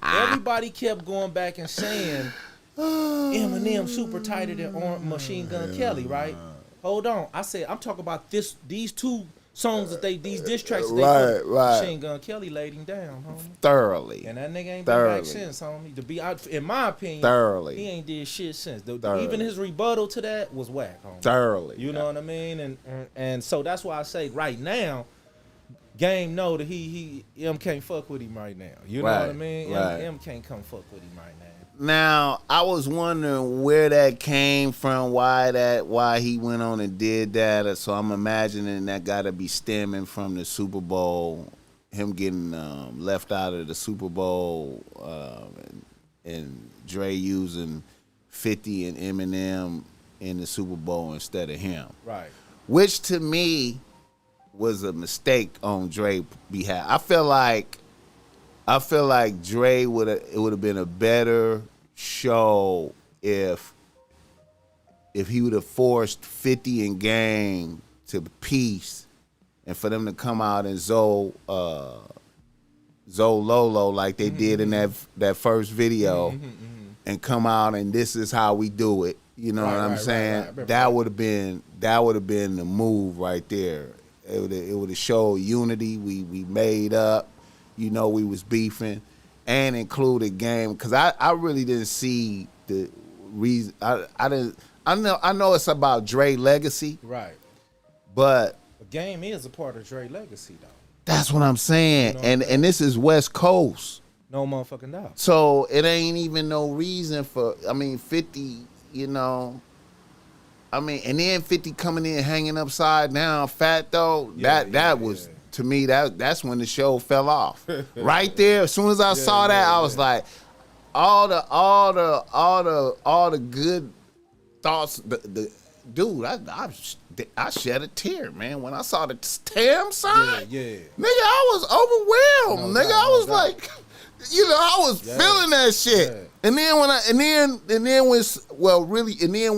Everybody kept going back and saying Eminem super tighter than Machine Gun Kelly, right? Hold on. I said I'm talking about these 2 songs that these diss tracks that they put. Machine Gun Kelly laid him down, homie. Thoroughly. And that nigga ain't been back since, homie. To be out, in my opinion, he ain't did shit since. Even his rebuttal to that was whack, homie. Thoroughly. You know what I mean? And so that's why I say right now, Game know that he M can't fuck with him right now. You know what I mean? M can't come fuck with him right now. Now, I was wondering where that came from, why he went on and did that. So I'm imagining that got to be stemming from the Super Bowl, him getting left out of the Super Bowl, and Dre using 50 and Eminem in the Super Bowl instead of him. Right. Which to me was a mistake on Dre's behalf. I feel like Dre it would have been a better show if if he would have forced 50 and Game to peace, and for them to come out and Zoe Lolo like they did in that first video, and come out and this is how we do it. You know what I'm saying? That would have been the move right there. It would have showed unity. We made up. You know, we was beefing, and included Game, because I really didn't see the reason. I know it's about Dre legacy, right? But Game is a part of Dre legacy, though. That's what I'm saying, You know and this is West Coast. No motherfucking doubt. So it ain't even no reason for. I mean, 50. You know. I mean, and then 50 coming in hanging upside down, fat though. That was to me that's when the show fell off. Right there, as soon as I saw that, I was like, all the good thoughts. Dude, I shed a tear, man, when I saw the Tam sign. Yeah. Nigga, I was overwhelmed. No, nigga, I was like, you know, I was feeling that shit. Yeah. And then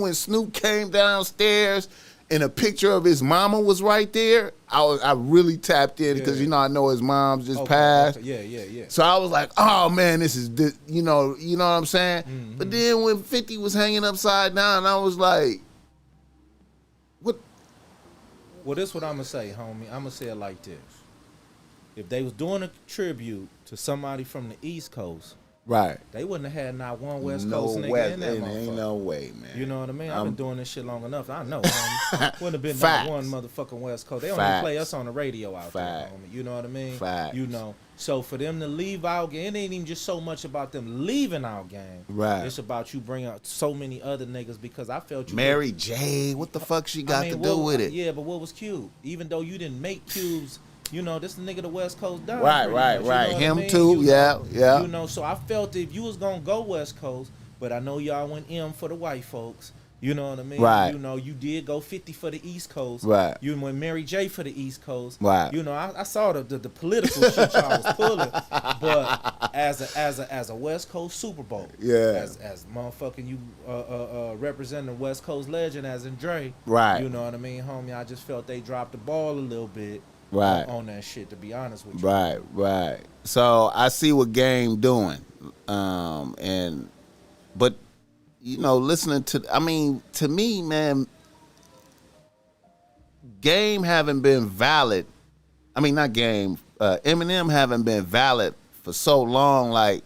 when Snoop came downstairs and a picture of his mama was right there, I really tapped in because you know I know his mom's just passed. Okay. Yeah. So I was like, oh man, this is you know what I'm saying? Mm-hmm. But then when 50 was hanging upside down, I was like, what? Well, this is what I'm gonna say, homie. I'm gonna say it like this. If they was doing a tribute to somebody from the East Coast, right, they wouldn't have had not one West Coast nigga in that motherfucker. Ain't no way, man. You know what I mean? I've been doing this shit long enough. I know, homie. Wouldn't have been not one motherfucking West Coast. They don't even play us on the radio out there, homie. You know what I mean? Facts. You know. So for them to leave our game, it ain't even just so much about them leaving our game. Right. It's about you bringing out so many other niggas because I felt you. Mary J, what the fuck she got to do with it? Yeah, but what was Cube? Even though you didn't make Cube's. You know, this nigga the West Coast down. Right. You know Him I mean? too, yeah. You know, so I felt if you was gonna go West Coast, but I know y'all went M for the white folks. You know what I mean? Right. You know, you did go 50 for the East Coast. Right. You went Mary J for the East Coast. Right. You know, I saw the political shit y'all was pulling, but as a West Coast Super Bowl, as motherfucking you representing the West Coast legend as in Dre. Right. You know what I mean, homie? I just felt they dropped the ball a little bit. Right. On that shit, to be honest with you. Right. So I see what Game doing, but you know, listening to, I mean, to me, man, Game haven't been valid. I mean, not Game. Eminem haven't been valid for so long. Like,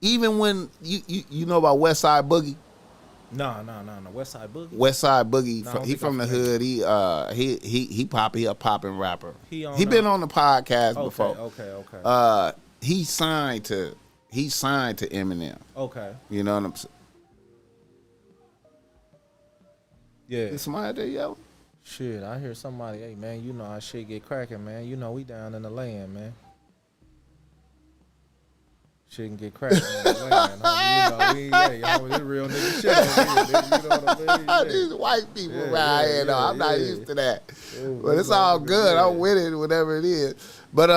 even when you know about West Side Boogie. No. West Side Boogie. West Side Boogie. He from the hood. He a popping rapper. He been on the podcast before. Okay. He signed to Eminem. Okay. You know what I'm saying? Yeah. Is somebody out there yelling? Shit, I hear somebody. Hey man, you know how shit get cracking, man. You know we down in the land, man. Shit can get cracking in the land, homie. You know, this real nigga shit over here, nigga. You know what I mean? These white people around here, though. I'm not used to that. But it's all good. I'm with it, whatever it is. But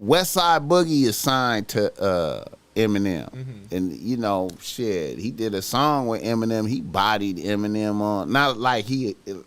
West Side Boogie is signed to Eminem. And you know, shit, he did a song with Eminem. He bodied Eminem on, not like he M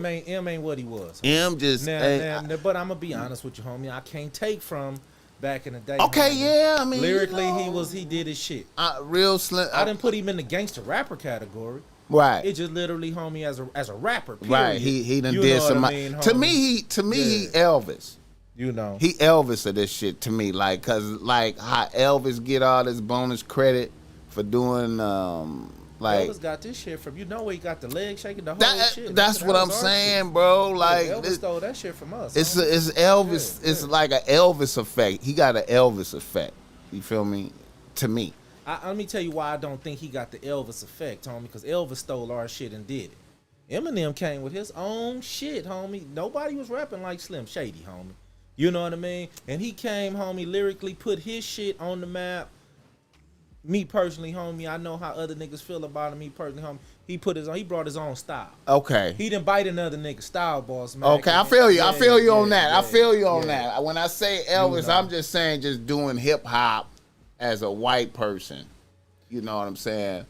ain't what he was. M just but I'm gonna be honest with you, homie. I can't take from back in the day. Okay, homie. yeah, I mean, lyrically, you know, he did his shit. Real slim. I didn't put him in the gangster rapper category. Right. It just literally, homie, as a rapper. Period. Right. He done did some. I mean, to me, he Elvis. You know, he Elvis of this shit to me, like, cause like how Elvis get all this bonus credit for doing like. Elvis got this shit from, you know, where he got the leg shaking, the whole shit. That's what I'm saying, shit. Bro. Like Elvis stole that shit from us. It's Elvis. It's like an Elvis effect. He got an Elvis effect. You feel me? To me. Let me tell you why I don't think he got the Elvis effect, homie. Because Elvis stole our shit and did it. Eminem came with his own shit, homie. Nobody was rapping like Slim Shady, homie. You know what I mean? And he came, homie, lyrically put his shit on the map. Me personally, homie, I know how other niggas feel about him. Me personally, homie, he brought his own style. Okay. He didn't bite another nigga style, boss, man. Okay, I feel you. I feel you on that. I feel you on that. When I say Elvis, you know, I'm just saying just doing hip hop as a white person. You know what I'm saying?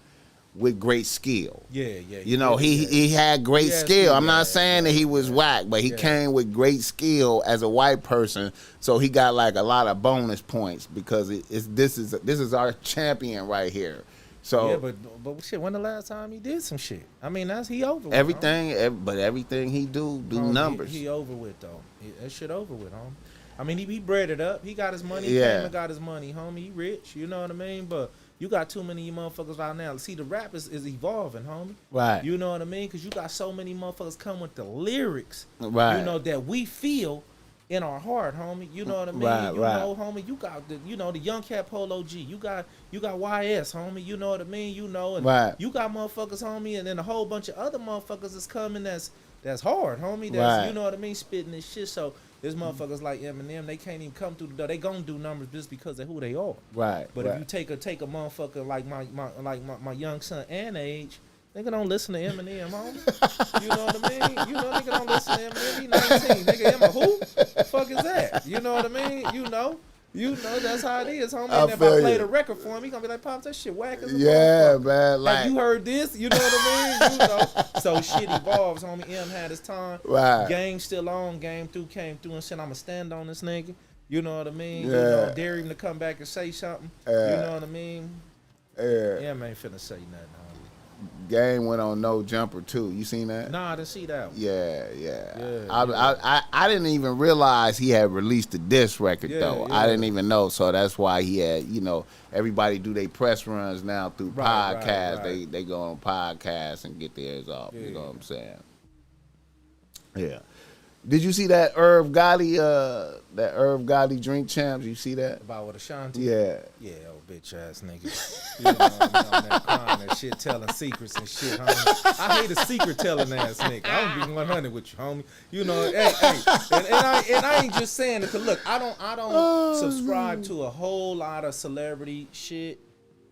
With great skill. Yeah. You know, he had great skill. I'm not saying that he was whack, but he came with great skill as a white person. So he got like a lot of bonus points because this is our champion right here. So yeah, but shit, when the last time he did some shit? I mean, he over with. Everything he do numbers. He over with though. That shit over with, homie. I mean, he bred it up. He got his money. He came and got his money, homie. He rich. You know what I mean? But you got too many motherfuckers right now. See, the rap is evolving, homie. Right. You know what I mean? Because you got so many motherfuckers come with the lyrics, right? You know, that we feel in our heart, homie. You know what I mean? Right, you know, homie, you got the Young Cat Polo G. You got YS, homie. You know what I mean? You know, and you got motherfuckers, homie, and then a whole bunch of other motherfuckers is coming that's hard, homie. That's you know what I mean, spitting this shit. So there's motherfuckers like Eminem, they can't even come through the door. They gonna do numbers just because of who they are. Right. But if you take a motherfucker like my young son and age, nigga don't listen to Eminem, homie. You know what I mean? You know, nigga don't listen to Eminem. He 19. Nigga, Emma who? The fuck is that? You know what I mean? You know that's how it is, homie. And if I play the record for him, he gonna be like, Pops, that shit whack as a motherfucker. Man. Like, have you heard this? You know what I mean? You know. So shit evolves, homie. M had his time. Right. Game still on. Came through and said, I'ma stand on this nigga. You know what I mean? You know, dare him to come back and say something. You know what I mean? M ain't finna say nothing, homie. Game went on No Jumper too. You seen that? Nah, I didn't see that one. Yeah. I didn't even realize he had released a diss record though. I didn't even know, so that's why he had. You know, everybody do their press runs now through podcasts. Right. They go on podcasts and get theirs off. You know what I'm saying? Yeah. Did you see that Irv Gotti Drink Champs? You see that? About with Ashanti? Yeah. Yeah, old bitch ass nigga. You know, on that crime and shit, telling secrets and shit, homie. I hate a secret telling ass nigga. I'm be 100 with you, homie. You know, hey, and I ain't just saying it. Cause look, I don't subscribe to a whole lot of celebrity shit.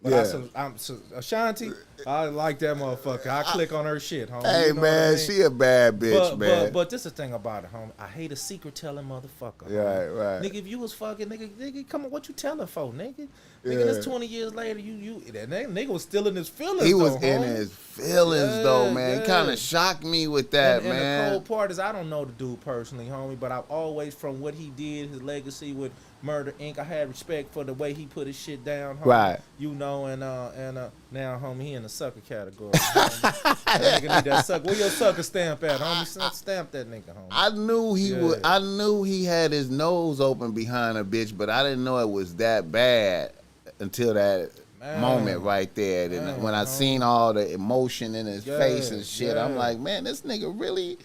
But I'm Ashanti, I like that motherfucker. I click on her shit, homie. Hey, you know man, I mean? she a bad bitch, man. But this is the thing about it, homie. I hate a secret telling motherfucker. Right. Nigga, if you was fucking, nigga, come on, what you telling for, nigga? Nigga, this 20 years later, that nigga was still in his feelings. He was though, in his feelings, though, man. He kind of shocked me with that, man. And the cold part is, I don't know the dude personally, homie, but I've always, from what he did, his legacy with Murder Inc., I had respect for the way he put his shit down, homie. Right. You know, and now, homie, he in the sucker category. That nigga need that sucker. Where your sucker stamp at, homie? Stamp that nigga, homie. I knew he would. I knew he had his nose open behind a bitch, but I didn't know it was that bad until that moment right there. And when I seen all the emotion in his face and shit, I'm like, man, this nigga really,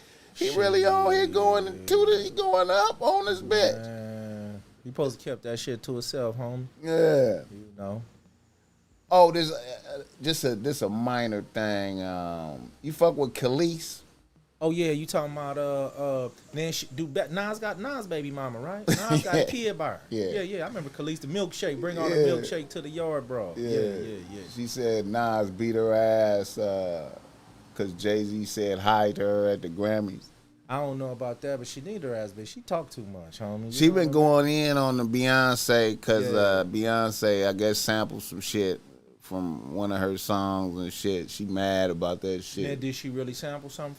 really on here going up on this bitch. Man. He supposed to kept that shit to himself, homie. Yeah. You know. Oh, there's just a minor thing. You fuck with Khalees? Oh yeah, you talking about then Nas baby mama, right? Nas got a kid by her. Yeah. I remember Khalees, the milkshake, bring all the milkshake to the yard, bro. Yeah. She said Nas beat her ass because Jay-Z said hi to her at the Grammys. I don't know about that, but she need her ass, bitch. She talk too much, homie. She been going in on the Beyonce because Beyonce, I guess, sampled some shit from one of her songs and shit. She mad about that shit. Man, did she really sample something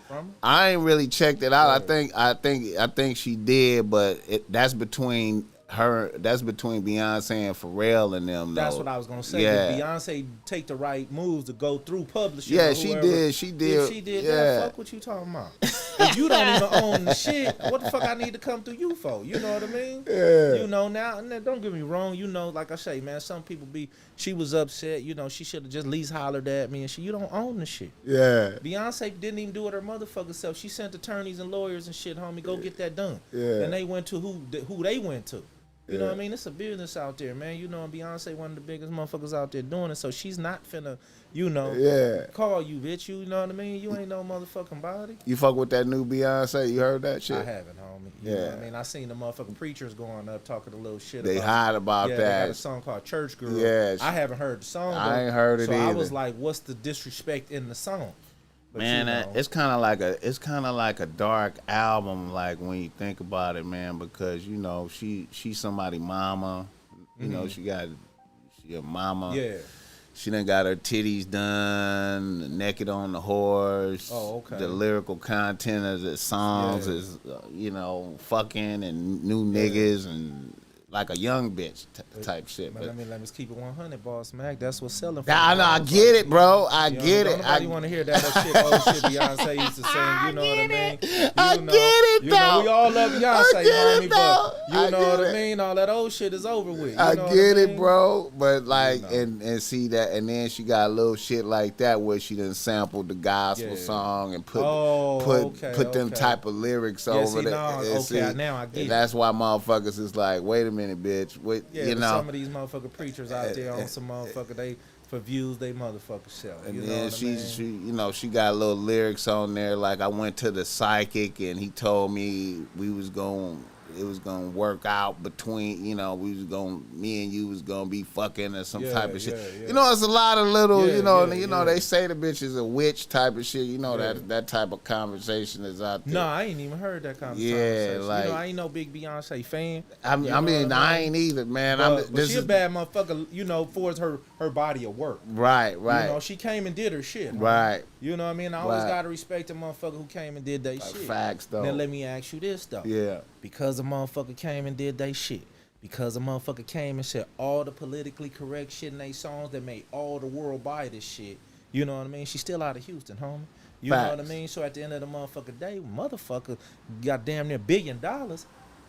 from her? I ain't really checked it out. Yeah. I think she did, but that's between her. That's between Beyonce and Pharrell and them. That's though. what I was gonna say. Yeah. Did Beyonce take the right moves to go through publishing? Yeah, she did. She did. If she did that, fuck what you talking about. If you don't even own the shit, what the fuck I need to come through you for? You know what I mean? Yeah. You know, now, don't get me wrong. You know, like I say, man, some people she was upset. You know, she should have just at least hollered at me and you don't own the shit. Yeah. Beyonce didn't even do it her motherfucking self. She sent attorneys and lawyers and shit, homie, go get that done. Yeah. And they went to who they went to. You know what I mean? It's a business out there, man. You know, and Beyonce one of the biggest motherfuckers out there doing it, so she's not finna, call you, bitch. You know what I mean? You ain't no motherfucking body. You fuck with that new Beyonce? You heard that shit? I haven't, homie. You know what I mean? I seen the motherfucking preachers going up talking a little shit they about hot about that. They got a song called Church Girl. Yeah. I haven't heard the song, I ain't heard it either. So I was like, what's the disrespect in the song? But man, it's kind of like a dark album, like when you think about it, man, because she's somebody's mama, you know, she got Your mama. Yeah. She done got her titties done, naked on the horse. Oh, okay. The lyrical content of the songs is, fucking and new niggas and like a young bitch type shit. But let me keep it 100, BossMack. That's what's selling. I know, I get it, bro. I get it. Nobody want to hear that shit, old shit Beyonce used to sing. You know what I mean? I get it, though. We all love Beyonce, homie, but you know what I it. mean? All that old shit is over with. I get it, bro. But like, and see that, and then she got a little shit like that where she done sampled the gospel song and put them type of lyrics over there. Now I get it. That's why motherfuckers is like, wait a minute, bitch. Some of these motherfucking preachers out there on some motherfucker, they for views they motherfucker sell. And then she got a little lyrics on there like, I went to the psychic and he told me it was gonna work out between, me and you was gonna be fucking or some type of shit. Yeah. It's a lot of little, they say the bitch is a witch type of shit. That type of conversation is out there. No, I ain't even heard that conversation. Yeah, like, I ain't no big Beyonce fan. I ain't either, man. But she a bad motherfucker, for her body of work. Right. She came and did her shit. Right. You know what I mean? I always gotta respect the motherfucker who came and did that shit. Facts, though. Now let me ask you this, though. Yeah. Because a motherfucker came and did they shit. Because a motherfucker came and said all the politically correct shit in they songs that made all the world buy this shit. You know what I mean? She's still out of Houston, homie. You know what I mean? So at the end of the motherfucker day, motherfucker got damn near $1 billion.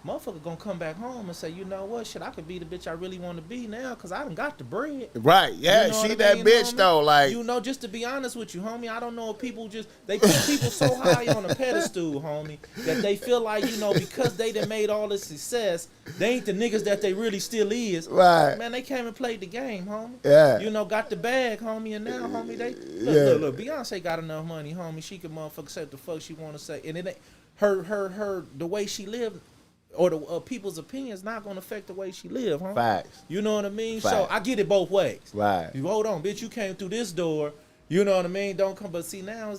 Motherfucker gonna come back home and say, you know what, shit, I could be the bitch I really want to be now because I done got the bread. Right, yeah, she that bitch, homie? Though, like. Just to be honest with you, homie, I don't know if people they put people so high on a pedestal, homie, that they feel like, because they done made all this success, they ain't the niggas that they really still is. Right. Man, they came and played the game, homie. Yeah. Got the bag, homie, and now, homie, look, Beyonce got enough money, homie, she can motherfucker say what the fuck she want to say, and it ain't, her, the way she lived, or the people's opinions not gonna affect the way she live, huh? Facts. You know what I mean? Facts. So I get it both ways. Right. You hold on, bitch. You came through this door. You know what I mean? Don't come. But see now,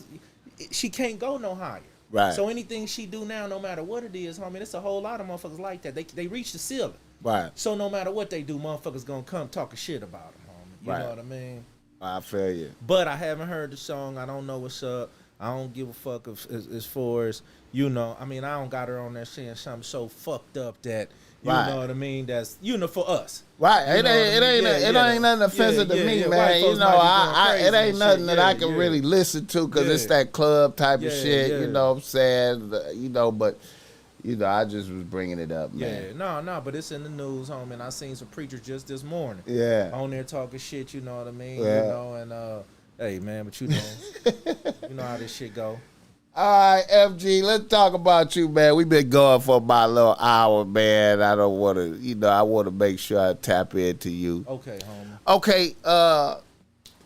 she can't go no higher. Right. So anything she do now, no matter what it is, homie, there's a whole lot of motherfuckers like that. They reach the ceiling. Right. So no matter what they do, motherfuckers gonna come talking shit about them, homie. You know what I mean? I feel you. But I haven't heard the song. I don't know what's up. I don't give a fuck as far as, I don't got her on there saying something so fucked up that, you know what I mean, that's, for us. Right. It ain't nothing offensive to me, man. It ain't nothing that I can really listen to because it's that club type of shit, you know what I'm saying? But, I just was bringing it up, man. Yeah, no, but it's in the news, homie, and I seen some preachers just this morning. Yeah. On there talking shit, you know what I mean? Yeah. Hey, man, but you know how this shit go. All right, FG, let's talk about you, man. We've been going for about a little hour, man. I don't want to, I want to make sure I tap into you. Okay, homie. Okay,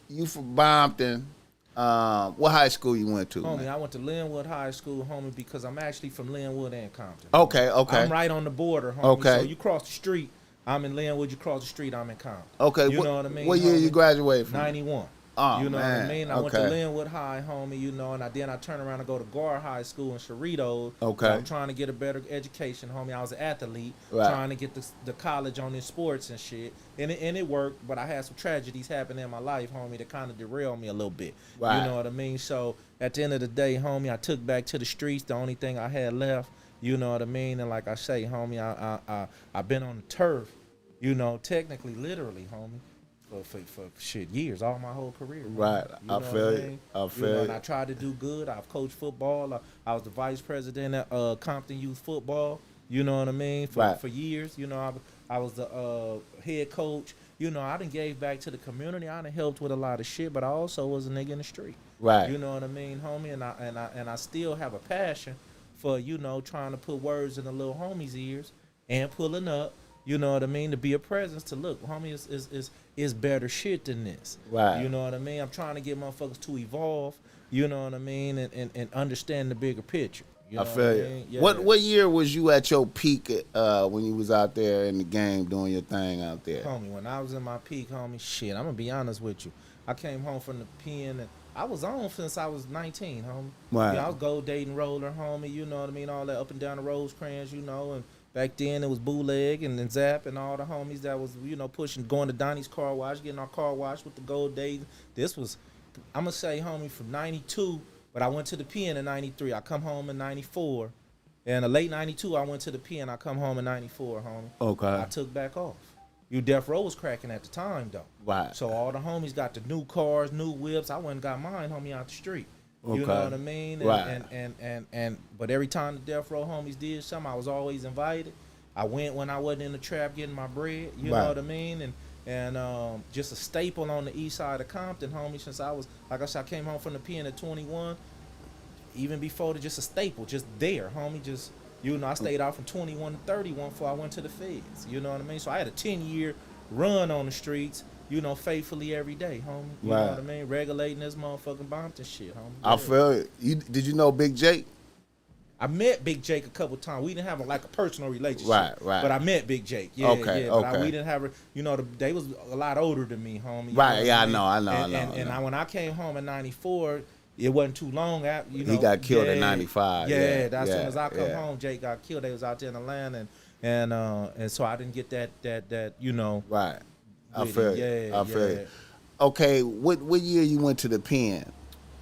you from Compton. What high school you went to? Homie, man? I went to Linwood High School, homie, because I'm actually from Linwood and Compton. Okay. I'm right on the border, homie. Okay. So you cross the street, I'm in Linwood. You cross the street, I'm in Compton. Okay. You know what I mean? What year you graduated from? 91. Oh, you know man. what I mean? I went to Linwood High, homie, and then I turned around and go to Gar High School in Cerritos. Okay. I'm trying to get a better education, homie. I was an athlete, trying to get the college on in sports and shit. And it worked, but I had some tragedies happen in my life, homie, that kind of derailed me a little bit. Right. You know what I mean? So at the end of the day, homie, I took back to the streets the only thing I had left. You know what I mean? And like I say, homie, I've been on the turf, technically, literally, homie. For shit, years, all my whole career. Right, I feel you. And I tried to do good. I've coached football. I was the vice president at Compton Youth Football. You know what I mean? For years. I was the head coach. I done gave back to the community. I done helped with a lot of shit, but I also was a nigga in the street. Right. You know what I mean, homie? And I still have a passion for trying to put words in the little homies' ears and pulling up. You know what I mean? To be a presence, to look, homie, is better shit than this. Right. You know what I mean? I'm trying to get motherfuckers to evolve, you know what I mean, and understand the bigger picture. I feel you. Yeah. What year was you at your peak when you was out there in the game doing your thing out there? Homie, when I was in my peak, homie, shit, I'm going to be honest with you. I came home from the pen and I was on since I was 19, homie. Right. I was gold dating roller, homie, you know what I mean, all that up and down the Rosecrans, and Back then it was Bootleg and then Zap and all the homies that was, you know, pushing, going to Donnie's car wash, getting our car washed with the Gold Days. This was, I'm gonna say, homie, from 92, but I went to the pen in 93. I come home in 94. And in late 92, I went to the pen. I come home in 94, homie. Okay. I took back off. Death Row was cracking at the time, though. Right. So all the homies got the new cars, new whips. I went and got mine, homie, out the street. You know what I mean? And, right. But every time the Death Row homies did something, I was always invited. I went when I wasn't in the trap getting my bread. You know what I mean? And just a staple on the east side of Compton, homie. Since I was, like I said, I came home from the pen at 21. Even before just a staple, just there, homie. Just, you know, I stayed out from 21 to 31 before I went to the feds. You know what I mean? So I had a 10-year run on the streets, you know, faithfully every day, homie. You know what I mean? Regulating this motherfucking Bompton shit, homie. I feel it. Did you know Big Jake? I met Big Jake a couple times. We didn't have a personal relationship. Right. But I met Big Jake. Yeah, okay, yeah. But we didn't have you know, they was a lot older than me, homie. Right, yeah, I know. And when I came home in 94, it wasn't too long after, you know. He got killed in 95. Yeah, that's soon as I come home, Jake got killed. They was out there in Atlanta, and so I didn't get that you know. Right. I feel it. I feel it. Yeah. Okay, what year you went to the pen?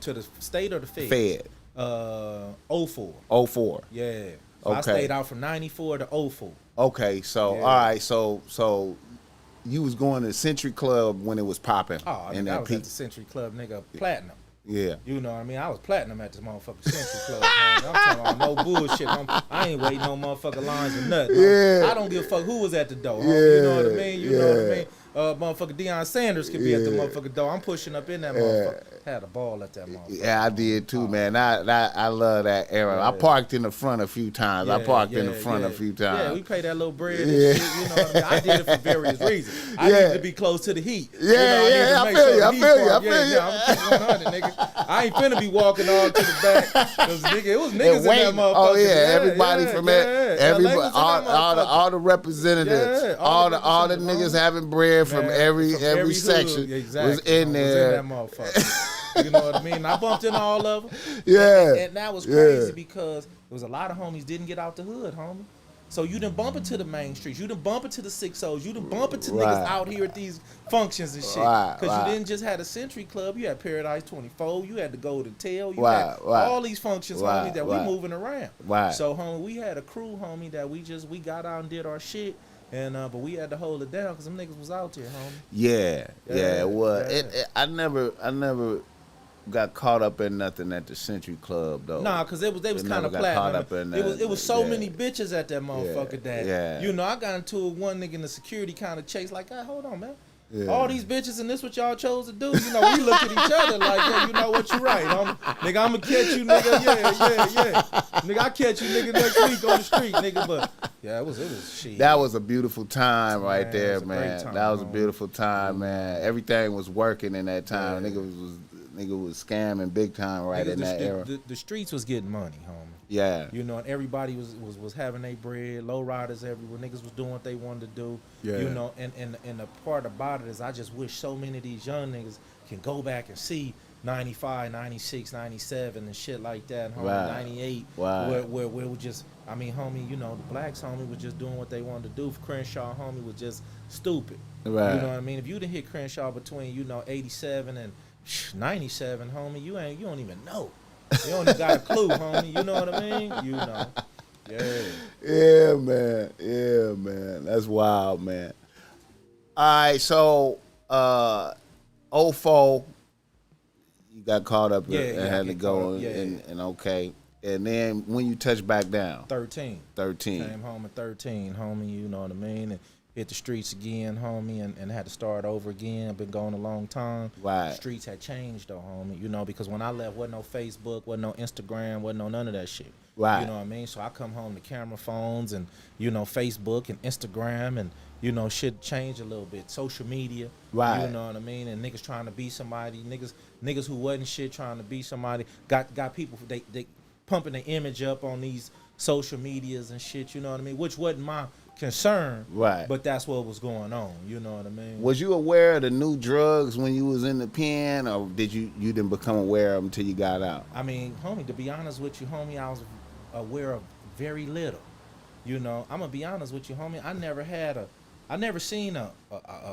To the state or the Fed? Fed. 04. 04. Yeah. So okay. I stayed out from 94 to 04. Okay, so all right, so you was going to Century Club when it was popping. Oh, I was at the Century Club, nigga, platinum. Yeah. You know what I mean? I was platinum at this motherfucking Century Club. Man. I'm talking about no bullshit. I ain't waiting no motherfucking lines or nothing. Yeah. I don't give a fuck who was at the door. You know what I mean? You know what I mean? Motherfucker Deion Sanders could be at the motherfucking door. I'm pushing up in that motherfucker. Had a ball at that motherfucker. Yeah, I did too, man. I love that era. Yeah. I parked in the front a few times. I parked in the front a few times. Yeah, we paid that little bread and shit. You know what I mean? I did it for various reasons. I needed to be close to the heat. Yeah, I feel you. I feel you. I'm keeping 100, nigga. I ain't finna be walking all to the back. Cause nigga, it was niggas in that motherfucker. Oh yeah, everybody from everybody, all the representatives, all the niggas having bread from every section was in there. You know what I mean? I bumped into all of them. Yeah. And that was crazy because there was a lot of homies didn't get out the hood, homie. So you done bump into the main streets. You done bump into the 6-0s. You done bump into niggas out here at these functions and shit. Because you didn't just have a Century Club. You had Paradise 24. You had the Golden Tail. You had all these functions, homie, that we moving around. So, homie, we had a crew, homie, that we got out and did our shit. And but we had to hold it down because them niggas was out there, homie. Yeah, it was. Yeah. I never got caught up in nothing at the Century Club though. Nah, cause they was kind of platinum. It was so many bitches at that motherfucker that you know, I got into one nigga in the security kind of chase like, hold on, man. Yeah. All these bitches and this what y'all chose to do. You know, we look at each other like, yeah, you know what, you right. Nigga, I'ma catch you, nigga. Yeah. Nigga, I catch you, nigga, next week on the street, nigga. But yeah, it was shit. That was a beautiful time right there, man. That was a beautiful time, man. Everything was working in that time. Nigga was scamming big time in that era. The streets was getting money, homie. Yeah. You know, and everybody was having their bread, low riders everywhere. Niggas was doing what they wanted to do. Yeah. You know, and the part about it is I just wish so many of these young niggas can go back and see 95, 96, 97 and shit like that, homie, 98. Where we just, I mean, homie, you know, the blacks, homie, was just doing what they wanted to do. Crenshaw, homie, was just stupid. Right. You know what I mean? If you didn't hit Crenshaw between, you know, 87 and 97, homie, you don't even know. You don't even got a clue, homie. You know what I mean? You know. Yeah, man. That's wild, man. All right, so 04, you got caught up and had to go and okay. And then when you touch back down? 13. Came home at 13, homie, you know what I mean? And hit the streets again, homie, and had to start over again. Been going a long time. Right. The streets had changed, though, homie, you know, because when I left, wasn't no Facebook, wasn't no Instagram, wasn't no none of that shit. Right. You know what I mean? So I come home to camera phones and, you know, Facebook and Instagram and, you know, shit changed a little bit. Social media. Right. You know what I mean? And niggas trying to be somebody. Niggas who wasn't shit trying to be somebody. Got people, they pumping their image up on these social medias and shit, you know what I mean? Which wasn't my concern, right? But that's what was going on. You know what I mean? Was you aware of the new drugs when you was in the pen, or did you didn't become aware of them until you got out? I mean, homie, to be honest with you, homie, I was aware of very little. You know, I'm gonna be honest with you, homie. I never seen a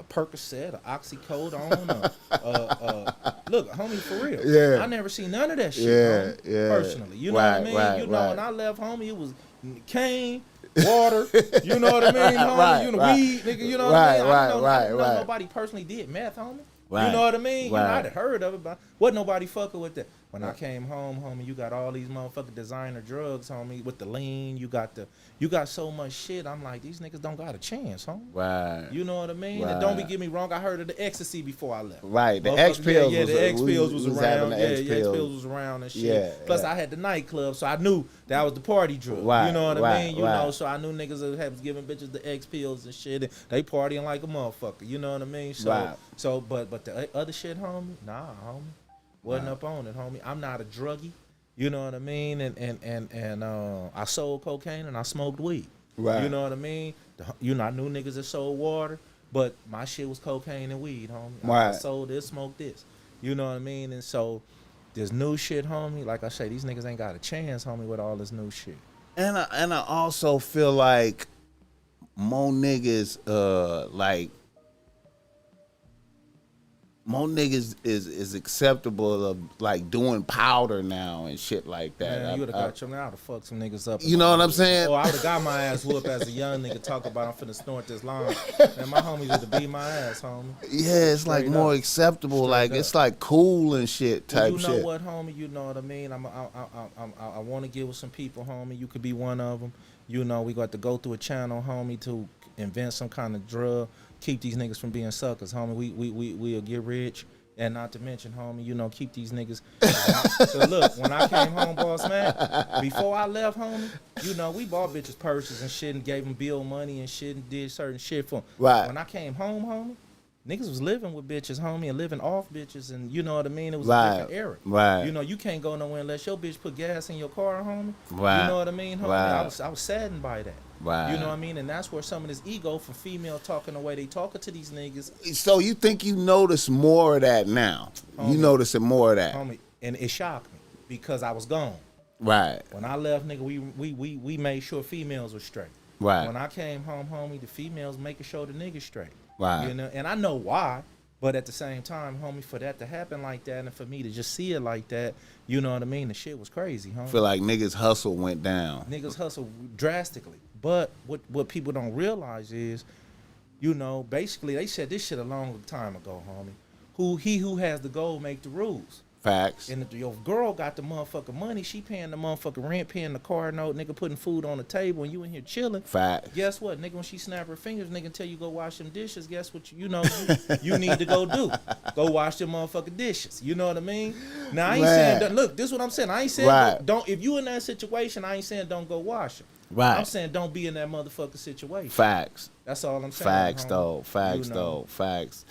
Percocet, a oxycodone, look, homie, for real. Yeah. I never seen none of that shit, Yeah, homie, yeah. personally. You know Right, what I mean? right, You know, right. when I left, homie, it was cane, water, you know what I mean, homie? Right, you know, right. weed, nigga, you know what I mean? I didn't know Right. nobody personally did meth, homie. Right, You know what I mean? You know, right. I'd heard of it, but wasn't nobody fucking with that. When I came home, homie, you got all these motherfucking designer drugs, homie, with the lean. You got so much shit. I'm like, these niggas don't got a chance, homie. Right. You know what I mean? Right. And don't get me wrong, I heard of the ecstasy before I left. Right. The Motherfuckers- X pills. Yeah, the X pills was having around. the Yeah, X the X pills. pills was around and shit. Yeah, Plus, yeah. I had the nightclub, so I knew that was the party drug. Right, You know what I right, mean? You right. know, so I knew niggas that was giving bitches the X pills and shit. And they partying like a motherfucker. You know what I mean? So, Right. but the other shit, homie, nah, homie, wasn't up on it, homie. I'm not a druggie. You know what I mean? And I sold cocaine and I smoked weed. Right. You know what I mean? You know, I knew niggas that sold water, but my shit was cocaine and weed, homie. I Right. sold this, smoked this. You know what I mean? And so this new shit, homie, like I say, these niggas ain't got a chance, homie, with all this new shit. And I also feel like more niggas more niggas is acceptable of like doing powder now and shit like that. Man, you would have got your now to fuck some niggas up. You know what I'm saying? Or I would have got my ass whooped as a young nigga talk about I'm finna snort this line. And my homies would have beat my ass, homie. Yeah, it's like Straight more up. acceptable. Straight Like up. it's like cool and shit type You know shit. what, homie? You know what I mean? I want to get with some people, homie. You could be one of them. You know, we got to go through a channel, homie, to invent some kind of drug, keep these niggas from being suckers, homie. We'll get rich. And not to mention, homie, you know, keep these niggas. So look, when I came home, BossMack, before I left, homie, you know, we bought bitches purses and shit and gave them bill money and shit and did certain shit for them. Right. When I came home, homie, niggas was living with bitches, homie, and living off bitches, and you know what I mean? It was a Right. different era. Right. You know, you can't go nowhere unless your bitch put gas in your car, homie. Right. You know what I mean, homie? Right. I was saddened by that. Right. You know what I mean? And that's where some of this ego from female talking the way they talking to these niggas, So you think you notice more of that now? You Homie. noticing more of that? homie, and it shocked me because I was gone. Right. When I left, nigga, we made sure females were straight. Right. When I came home, homie, the females making sure the niggas straight. Right. You know, and I know why, but at the same time, homie, for that to happen like that and for me to just see it like that, you know what I mean? The shit was crazy, homie. I feel like niggas hustle went down. Niggas hustle drastically. But what people don't realize is, you know, basically they said this shit a long time ago, homie. Who has the gold make the rules. Facts. And if your girl got the motherfucking money, she paying the motherfucking rent, paying the car note, nigga putting food on the table, and you in here chilling. Facts. Guess what, nigga? When she snap her fingers, nigga tell you go wash them dishes. Guess what? You know you need to go do. Go wash them motherfucking dishes. You know what I mean? Now I ain't Man. saying look. This is what I'm saying. I ain't saying Right. don't. If you in that situation, I ain't saying don't go wash them. Right. I'm saying don't be in that motherfucking situation. Facts. That's all I'm saying. Facts homie. though. Facts You know. though. Facts.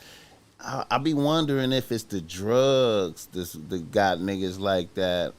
I be wondering if it's the drugs that got niggas like that.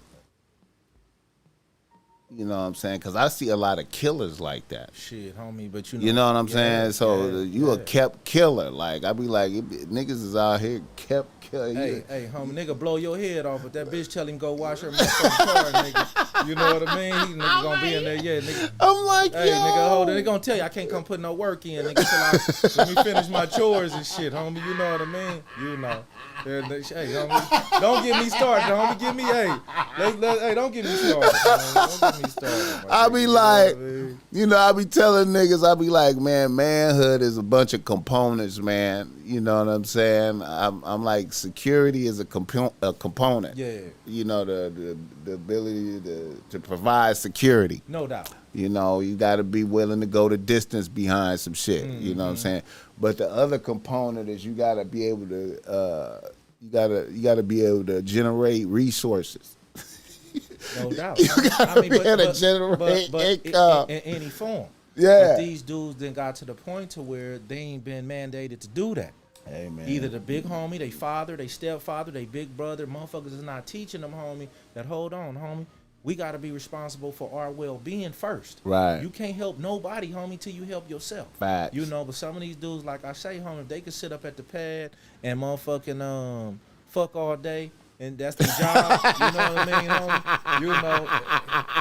You know what I'm saying? Because I see a lot of killers like that. Shit, homie, but you know. You know what I'm yeah, saying? So yeah, you a yeah. kept killer. Like I be like, niggas is out here kept killer. Hey, homie, nigga blow your head off, but that bitch tell him go wash her motherfucking car, nigga. You know what I mean? He nigga gonna be in there, yeah, nigga. I'm like, Hey, yo. nigga, hold it. They gonna tell you I can't come put no work in, nigga, till let me finish my chores and shit, homie. You know what I mean? You know. Yeah, hey, homie, don't get me started, homie. Give me, hey, don't get me started. Homie. Don't get me started. I be You know like, what I mean? you know, I be telling niggas, I be like, man, manhood is a bunch of components, man. You know what I'm saying? I'm like, security is a component. Yeah, You know, the ability to provide security. no doubt. You know, you got to be willing to go the distance behind some shit. You know what I'm saying? But the other component is you got to be able to you got to be able to generate resources. No doubt. You gotta be able to generate income. In any form. Yeah. But these dudes then got to the point to where they ain't been mandated to do that. Hey man. Either the big homie, they father, they stepfather, they big brother, motherfuckers is not teaching them, homie, that hold on, homie. We got to be responsible for our well-being first. Right. You can't help nobody, homie, till you help yourself. Facts. You know, but some of these dudes, like I say, homie, if they could sit up at the pad and motherfucking fuck all day, and that's their job. You know what I mean, homie?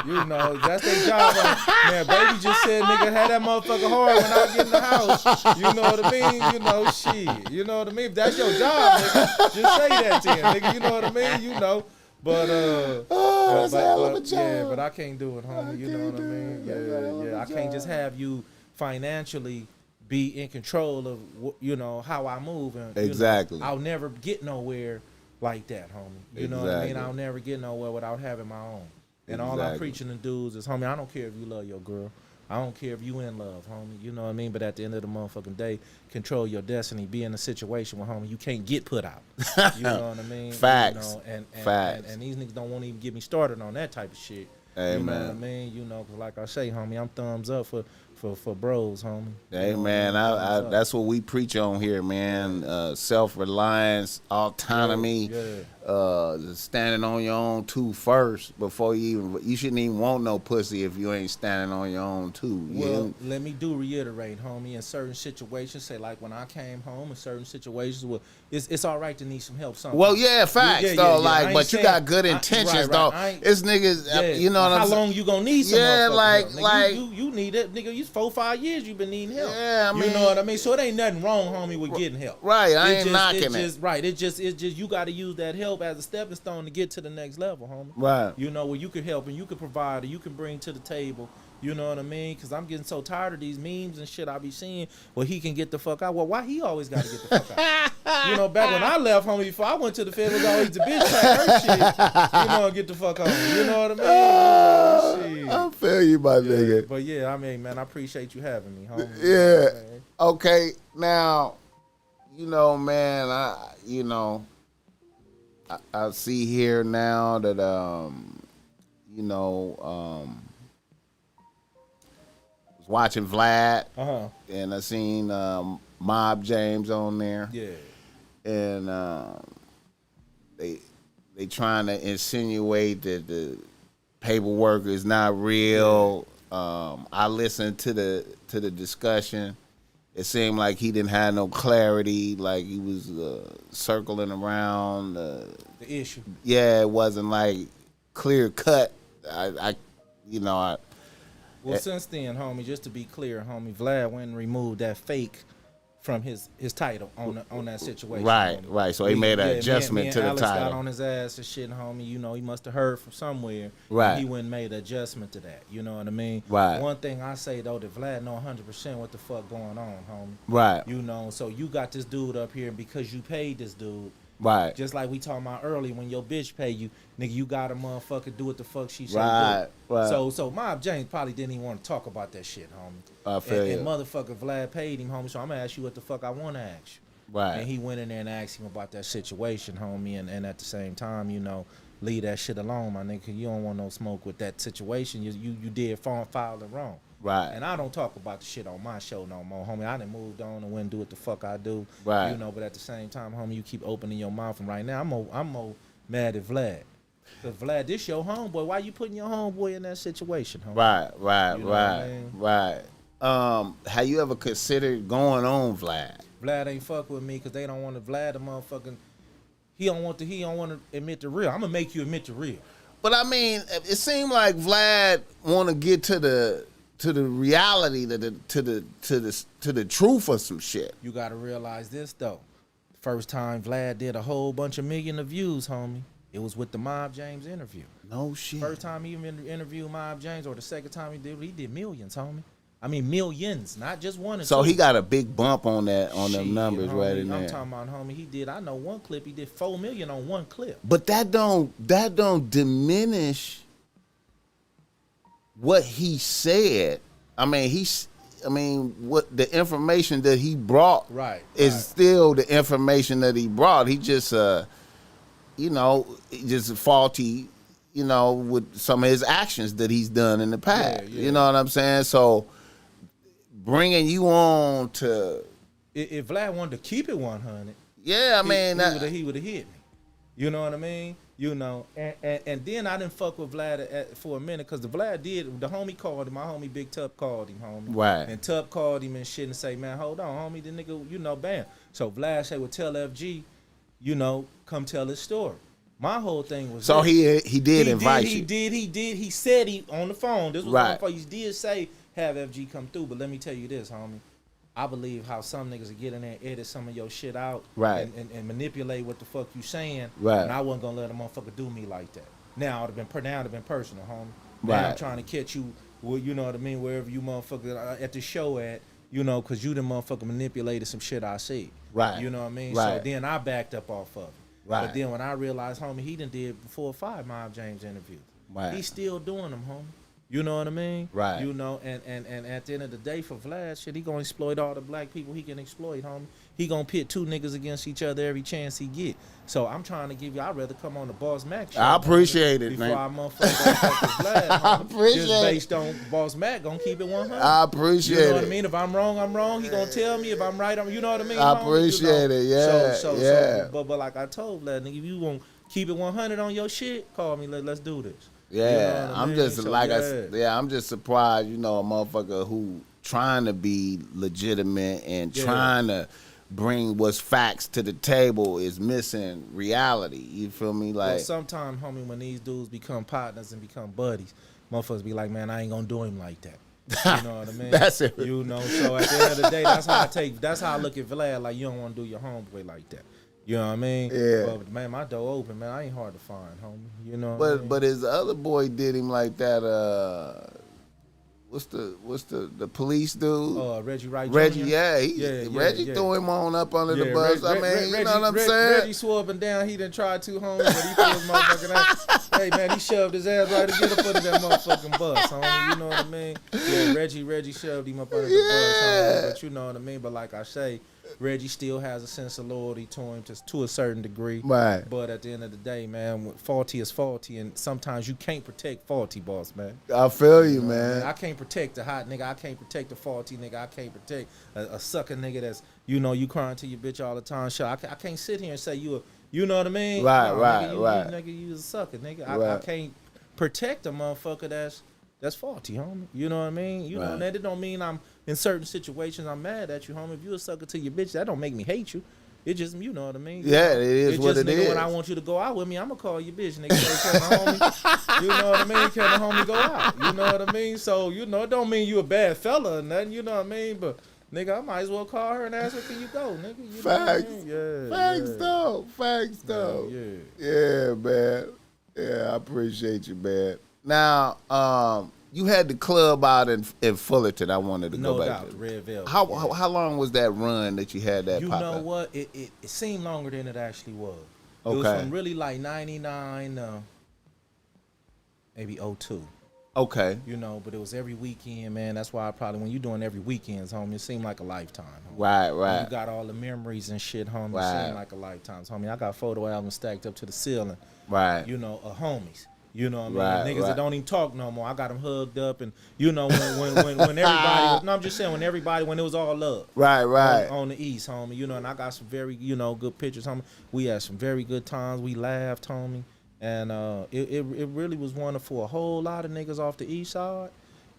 You know, that's their job. Man, baby just said, nigga, had that motherfucker hard when I get in the house. You know what I mean? You know, shit. You know what I mean? If that's your job, nigga, just say that to him, nigga. You know what I mean? You know. But yeah, but I can't do it, homie. You know what I mean? Yeah. I can't just have you financially be in control of, you know, how I move. And exactly. You know, I'll never get nowhere like that, homie. You know what I mean? I'll never get nowhere without having my own. And all I'm preaching to dudes is, homie, I don't care if you love your girl. I don't care if you in love, homie. You know what I mean? But at the end of the motherfucking day, control your destiny. Be in a situation where, homie, you can't get put out. You know what I mean? Facts. You know, Facts. And these niggas don't want to even get me started on that type of shit. Hey, you know man. what I mean? You know, cause like I say, homie, I'm thumbs up for bros, homie. Hey, you know, man, that's what we preach on here, man. Self-reliance, autonomy, standing on your own two first before you shouldn't even want no pussy if you ain't standing on your own two. Well, let me reiterate, homie, in certain situations, say like when I came home, in certain situations, well, it's all right to need some help sometimes. Well, yeah, facts, though, like, but you got good intentions, though. It's niggas, you know what I'm saying? How long you gonna need some help? Like, you need it, nigga. You 4-5 years you've been needing help. Yeah, I mean, you know what I mean. So it ain't nothing wrong, homie, with getting help. Right, I ain't knocking it. Right, it's just you got to use that help as a stepping stone to get to the next level, homie. Right. You know, where you can help and you can provide and you can bring to the table. You know what I mean? Because I'm getting so tired of these memes and shit I be seeing. Well, he can get the fuck out. Well, why he always got to get the fuck out? You know, back when I left, homie, before I went to the field, it was always the bitch pack her shit. You know, and get the fuck out. You know what I mean? I feel you, my nigga. But yeah, I mean, man, I appreciate you having me, homie. Yeah. Okay. Now, you know, man, I see here now that you know, was watching Vlad, and I seen Mob James on there. Yeah. And they trying to insinuate that the paperwork is not real. I listened to the discussion. It seemed like he didn't have no clarity, like he was circling around the issue. Yeah, it wasn't like clear cut. Well, since then, homie, just to be clear, homie, Vlad went and removed that fake from his title on that situation. Right, homie. right. So he made an adjustment to the Alex title. Got on his ass and shit, homie. You know, he must have heard from somewhere. Right. He went and made an adjustment to that. You know what I mean? Right. One thing I say, though, that Vlad know 100% what the fuck going on, homie. Right. You know, so you got this dude up here because you paid this dude. Right. Just like we talking about earlier, when your bitch pay you, nigga, you got a motherfucker do what the fuck she say Right. do. Right. So Mob James probably didn't even want to talk about that shit, homie. I feel and motherfucker Vlad paid him, homie. So I'm gonna ask you what the fuck I want to ask you. Right. And he went in there and asked him about that situation, homie. And at the same time, you know, leave that shit alone, my nigga. You don't want no smoke with that situation. You did foul and wrong. Right. And I don't talk about the shit on my show no more, homie. I done moved on and went and do what the fuck I do. Right. You know, but at the same time, homie, you keep opening your mouth. And right now, I'm more mad at Vlad. Because Vlad, this your homeboy. Why you putting your homeboy in that situation, homie? Right. You know what I mean? Right. Have you ever considered going on Vlad? Vlad ain't fuck with me because they don't want to. Vlad, the motherfucking, he don't want to admit the real. I'm gonna make you admit the real. But I mean, it seemed like Vlad want to get to the reality, to the truth of some shit. You gotta realize this though. First time Vlad did a whole bunch of million of views, homie. It was with the Mob James interview. No shit. First time he even interviewed Mob James, or the second time he did millions, homie. I mean millions, not just one. So two. he got a big bump on them numbers, homie, right in there. I'm talking about, homie. He did. I know one clip. He did 4 million on one clip. But that don't diminish what he said. I mean, what the information that he brought is still the information that he brought. He just, just faulty, with some of his actions that he's done in the past. Yeah. You know what I'm saying? So bringing you on to, if Vlad wanted to keep it 100, yeah, I mean, he would have hit me. You know what I mean? You know, and then I didn't fuck with Vlad for a minute because the homie called him, my homie Big Tup called him, homie. Right. And Tup called him and shit and say, man, hold on, homie, the nigga, bam. So Vlad said, well, tell FG, come tell his story. My whole thing was so he did invite you. He said he on the phone. This was Right. on the phone. He did say have FG come through, but let me tell you this, homie. I believe how some niggas will get in there and edit some of your shit out, Right. and manipulate what the fuck you saying, Right. and I wasn't gonna let a motherfucker do me like that. Now it'd have been personal, homie. Right. Now I'm trying to catch you, well, you know what I mean, wherever you motherfucker at the show at, you know, cause you the motherfucker manipulated some shit I see. Right. You know what I mean? Right. So then I backed up off of it. Right. But then when I realized, homie, he done did 4 or 5 Mob James interviews. Right. He's still doing them, homie. You know what I mean? Right. You know, and at the end of the day, for Vlad, shit, he gonna exploit all the black people he can exploit, homie. He gonna pit 2 niggas against each other every chance he get. So I'm trying to give you, I'd rather come on the BossMack show. I appreciate it, before man. I motherfucker fuck with Vlad, homie. I appreciate Just it. based on BossMack, gonna keep it 100. I appreciate You know what it. I mean? If I'm wrong, I'm wrong. He gonna tell me. If I'm right, you know what I mean? I homie? appreciate it. Yeah, yeah. But like I told Vlad, nigga, if you won't keep it 100 on your shit, call me. Let's do this. Yeah, You know what I I'm mean? just So, like yeah. I'm just surprised, you know, a motherfucker who trying to be legitimate and Yeah. trying to bring what's facts to the table is missing reality. You feel me? Well, Like, sometimes, homie, when these dudes become partners and become buddies, motherfuckers be like, man, I ain't gonna do him like that. You know what I mean? That's it. You know, so at the end of the day, that's how I look at Vlad. Like, you don't want to do your homeboy like that. You know what I mean? Yeah. But man, my door open, man. I ain't hard to find, homie. You know. What I mean? but his other boy did him like that. What's the police dude? Reggie Wright. Reggie, Jr.? yeah, Reggie threw him on up under the bus. Reggie, you know what I'm saying? Reggie swore up and down. He didn't try to, homie, but he threw his motherfucking ass. Hey, man, he shoved his ass right to get up under that motherfucking bus, homie. You know what I mean? Yeah, Reggie shoved him up under the bus, homie. But you know what I mean? But like I say, Reggie still has a sense of loyalty to him to a certain degree. Right. But at the end of the day, man, faulty is faulty, and sometimes you can't protect faulty, boss, man. I feel you, You know what I mean? man. I can't protect the hot nigga. I can't protect the faulty nigga. I can't protect a sucker nigga that's, you know, you crying to your bitch all the time. Sure, I can't sit here and say you know what I mean? Right, No, right, nigga, right. Nigga, you a sucker, nigga. I Right. can't protect a motherfucker that's faulty, homie. You know what I mean? You know, Right. that don't mean I'm in certain situations I'm mad at you, homie. If you a sucker to your bitch, that don't make me hate you. It just, you know what I mean? Yeah, it is what just, it nigga, is. When I want you to go out with me, I'm gonna call your bitch, nigga. Say, can the homie, you know what I mean? Can the homie go out? You know what I mean? So, you know, it don't mean you a bad fella or nothing, you know what I mean? But, nigga, I might as well call her and ask her, can you go, nigga? You know what I Facts. mean? Yeah. Facts yeah. though. Facts though. Yeah. Yeah, man. Yeah, I appreciate you, man. Now, you had the club out in Fullerton. I wanted to No go back doubt, to. Red Velvet. How long was that run that you had that You pop know up? what? It seemed longer than it actually was. It Okay. was from really like 99, maybe 02. Okay. You know, but it was every weekend, man. That's why I probably, when you're doing every weekends, homie, it seemed like a lifetime. Homie. Right, When right. you got all the memories and shit, homie. Right. It seemed like a lifetime. Homie, I got photo albums stacked up to the ceiling, Right. you know, of homies. You know what I mean? Right, Niggas right. that don't even talk no more. I got them hugged up, and you know when everybody was, no, I'm just saying when it was all love. Right, right. On the East, homie. You know, and I got some very, you know, good pictures, homie. We had some very good times. We laughed, homie. And it really was one for a whole lot of niggas off the East Side.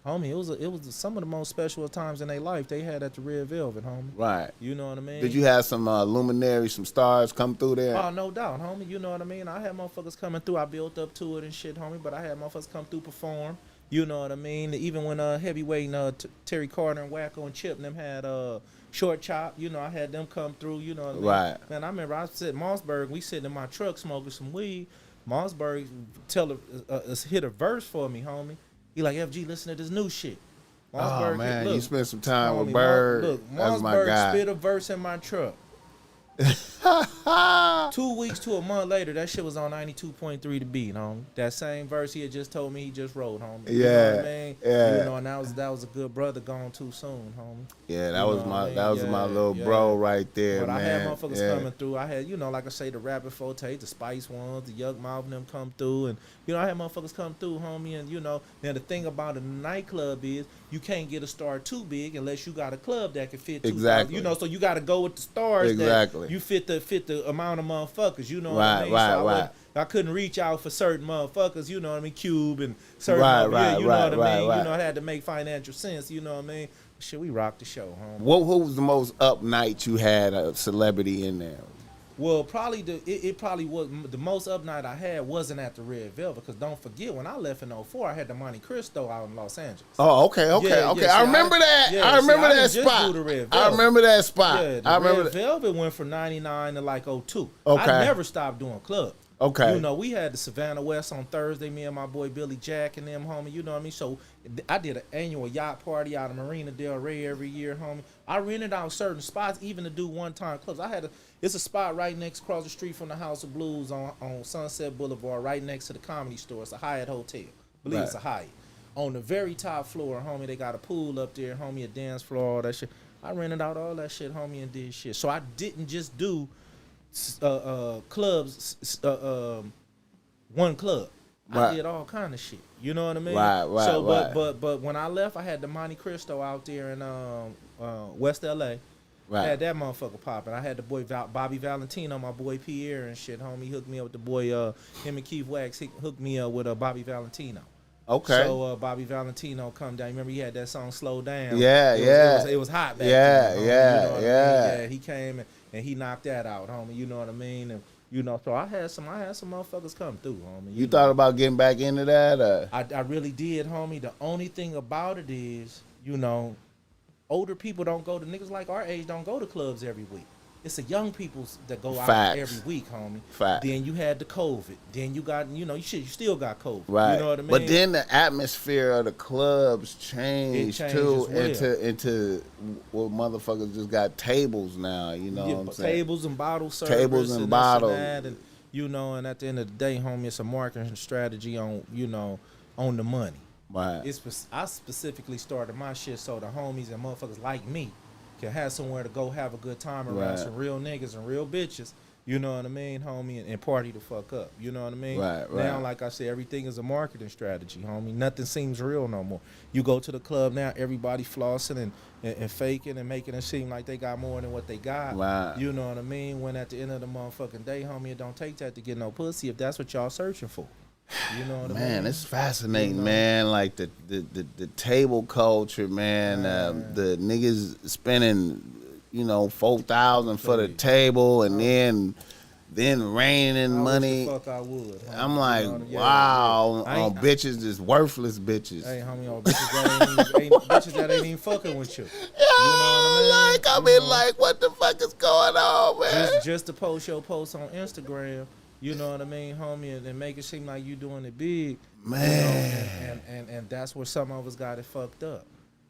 Homie, it was some of the most special times in their life they had at the Red Velvet, homie. Right. You know what I mean? Did you have some luminaries, some stars come through there? Oh, no doubt, homie. You know what I mean? I had motherfuckers coming through. I built up to it and shit, homie. But I had motherfuckers come through perform. You know what I mean? Even when heavyweight Terry Carter and Wacko and Chip and them had Short Chop, you know, I had them come through. You know what I mean? Right. Man, I remember I was sitting in Mossberg. We sitting in my truck smoking some weed. Mossberg hit a verse for me, homie. He like, FG, listen to this new shit. Oh Mossberg, man, look, you spent some time homie, with Bird. Look, That's my Mossberg guy. spit a verse in my truck. 2 weeks to a month later, that shit was on 92.3 The Beat, homie. That same verse he had just told me he just wrote, homie. You know Yeah, what I mean? yeah. You know, and that was a good brother gone too soon, homie. Yeah, that You was know my what I that was mean? my Yeah, little yeah. bro right there, But man. I had motherfuckers Yeah. coming through. I had, you know, like I say, the Rapid Forte, the Spice ones, the Yuck Mouth and them come through. And, you know, I had motherfuckers come through, homie. And, you know, now the thing about a nightclub is you can't get a star too big unless you got a club that can fit 2,000. Exactly. You know, so you got to go with the stars Exactly. that you fit the amount of motherfuckers. You know what Right, I mean? right, so right. I couldn't reach out for certain motherfuckers, you know what I mean? Cube and certain Right, motherfuckers, right, you right, know what I right, mean? right. You know, it had to make financial sense, you know what I mean? Shit, we rocked the show, homie. What was the most up night you had a celebrity in there? Well, probably it probably was the most up night I had wasn't at the Red Velvet, because don't forget when I left in '04, I had the Monte Cristo out in Los Angeles. Oh, okay. Yeah, Okay. see, I remember that. I remember that didn't just spot. do the Red I Velvet. remember that spot. Yeah, the I remember Red Velvet went from '99 to like '02. Okay. I never stopped doing clubs. Okay. You know, we had the Savannah West on Thursday, me and my boy Billy Jack and them, homie. You know what I mean? So I did an annual yacht party out of Marina Del Rey every year, homie. I rented out certain spots even to do one-time clubs. It's a spot right next across the street from the House of Blues on Sunset Boulevard, right next to the Comedy Store. It's a Hyatt Hotel. I believe it's a Hyatt. On the very top floor, homie, they got a pool up there, homie, a dance floor, all that shit. I rented out all that shit, homie, and did shit. So I didn't just do clubs, one club. Right. I did all kind of shit. You know what I mean? Right. So, right. but when I left, I had the Monte Cristo out there in West LA. Right. I had that motherfucker popping. I had the boy Bobby Valentino, my boy Pierre and shit, homie. He hooked me up with the boy, him and Keith Wax hooked me up with Bobby Valentino. Okay. So Bobby Valentino come down. Remember he had that song "Slow Down." Yeah, It was hot back yeah, then. Homie. yeah, You know what I mean? yeah. Yeah, he came and he knocked that out, homie. You know what I mean? And you know, so I had some motherfuckers come through, homie. You thought about getting back into that? Or? I really did, homie. The only thing about it is, you know, older people don't go to niggas like our age don't go to clubs every week. It's the young people that go out every week, homie. Facts. Then you had the COVID. Then you got, you know, you still got COVID. Right. You know what I mean? But then the atmosphere of the clubs changed too into what motherfuckers just got tables now. You know what I'm saying? Tables and bottle service. Tables and this bottles. and you know, and at the end of the day, homie, it's a marketing strategy on, you know, on the money. Right. I specifically started my shit so the homies and motherfuckers like me can have somewhere to go have a good time around some real niggas and real bitches. You know what I mean, homie, and party the fuck up. You know what I mean? Right. Now, like I said, everything is a marketing strategy, homie. Nothing seems real no more. You go to the club now, everybody flossing and faking and making it seem like they got more than what they got. Right. You know what I mean? When at the end of the motherfucking day, homie, it don't take that to get no pussy if that's what y'all searching for. You know what I mean? Man, it's fascinating, You know? man. Like the table culture, man. The niggas spending, you know, $4,000 for the table, and then raining money. Fuck I would. Homie. I'm like, you know, wow, on bitches, just worthless bitches. Hey, homie, on bitches that ain't even fucking with you. Yeah, You know what I mean? like, what the fuck is going on, man? Just to post your post on Instagram. You know what I mean, homie, and make it seem like you doing it big, man. You know, and that's where some of us got it fucked up.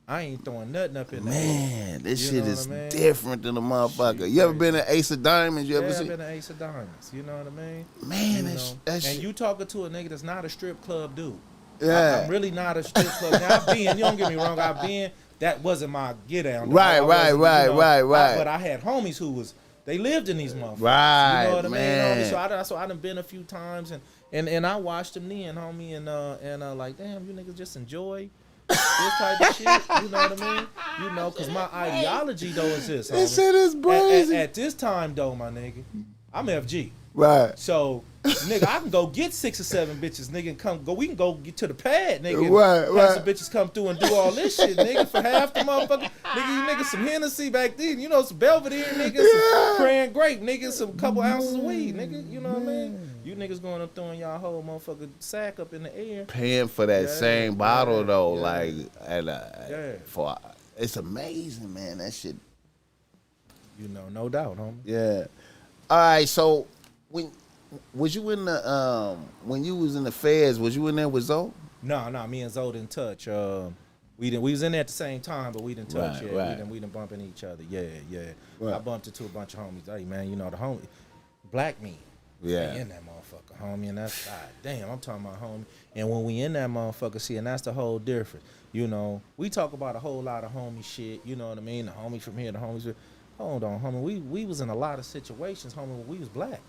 I ain't throwing nothing up in there. Man, this You shit know is what I mean? different than a motherfucker. Shit You ever crazy. been to Ace of Diamonds? You ever I've seen? been an Ace of Diamonds. You know what I mean? Man, You that know? shit. And you talking to a nigga that's not a strip club dude. Yeah. I'm really not a strip club. Now, I've been, you don't get me wrong, I've been, that wasn't my get down. Right. But I had homies who they lived in these motherfuckers. Right, You know what I man. mean, homie? So I done been a few times and I watched them then, homie, and like, damn, you niggas just enjoy this type of shit. You know what I mean? You know, because my ideology, though, is this, homie. This shit is crazy. At this time, though, my nigga, I'm FG. Right. So, nigga, I can go get 6 or 7 bitches, nigga, and we can go get to the pad, nigga. Right. Have some bitches come through and do all this shit, nigga, for half the motherfucker. Nigga, you niggas some Hennessy back then, you know, some Belvedere, nigga, some Cran Grape, nigga, some couple ounces of weed, nigga, you know what I mean? You niggas going up throwing y'all whole motherfucking sack up in the air. Paying for that same bottle though, yeah. like for it's amazing, man. That shit. You know, no doubt, homie. Yeah. All right, so when was you in the when you was in the feds? Was you in there with Zoe? No, me and Zoe didn't touch. We was in there at the same time, but we didn't touch. Right, Yeah, right. we didn't bump into each other. Yeah. Right. I bumped into a bunch of homies. Hey man, you know the homie, black me. Yeah. They in that motherfucker, homie, and that's god damn. I'm talking about homie. And when we in that motherfucker, see, and that's the whole difference. You know, we talk about a whole lot of homie shit. You know what I mean? The homies from here, the homies from. Hold on, homie. We was in a lot of situations, homie, when we was black.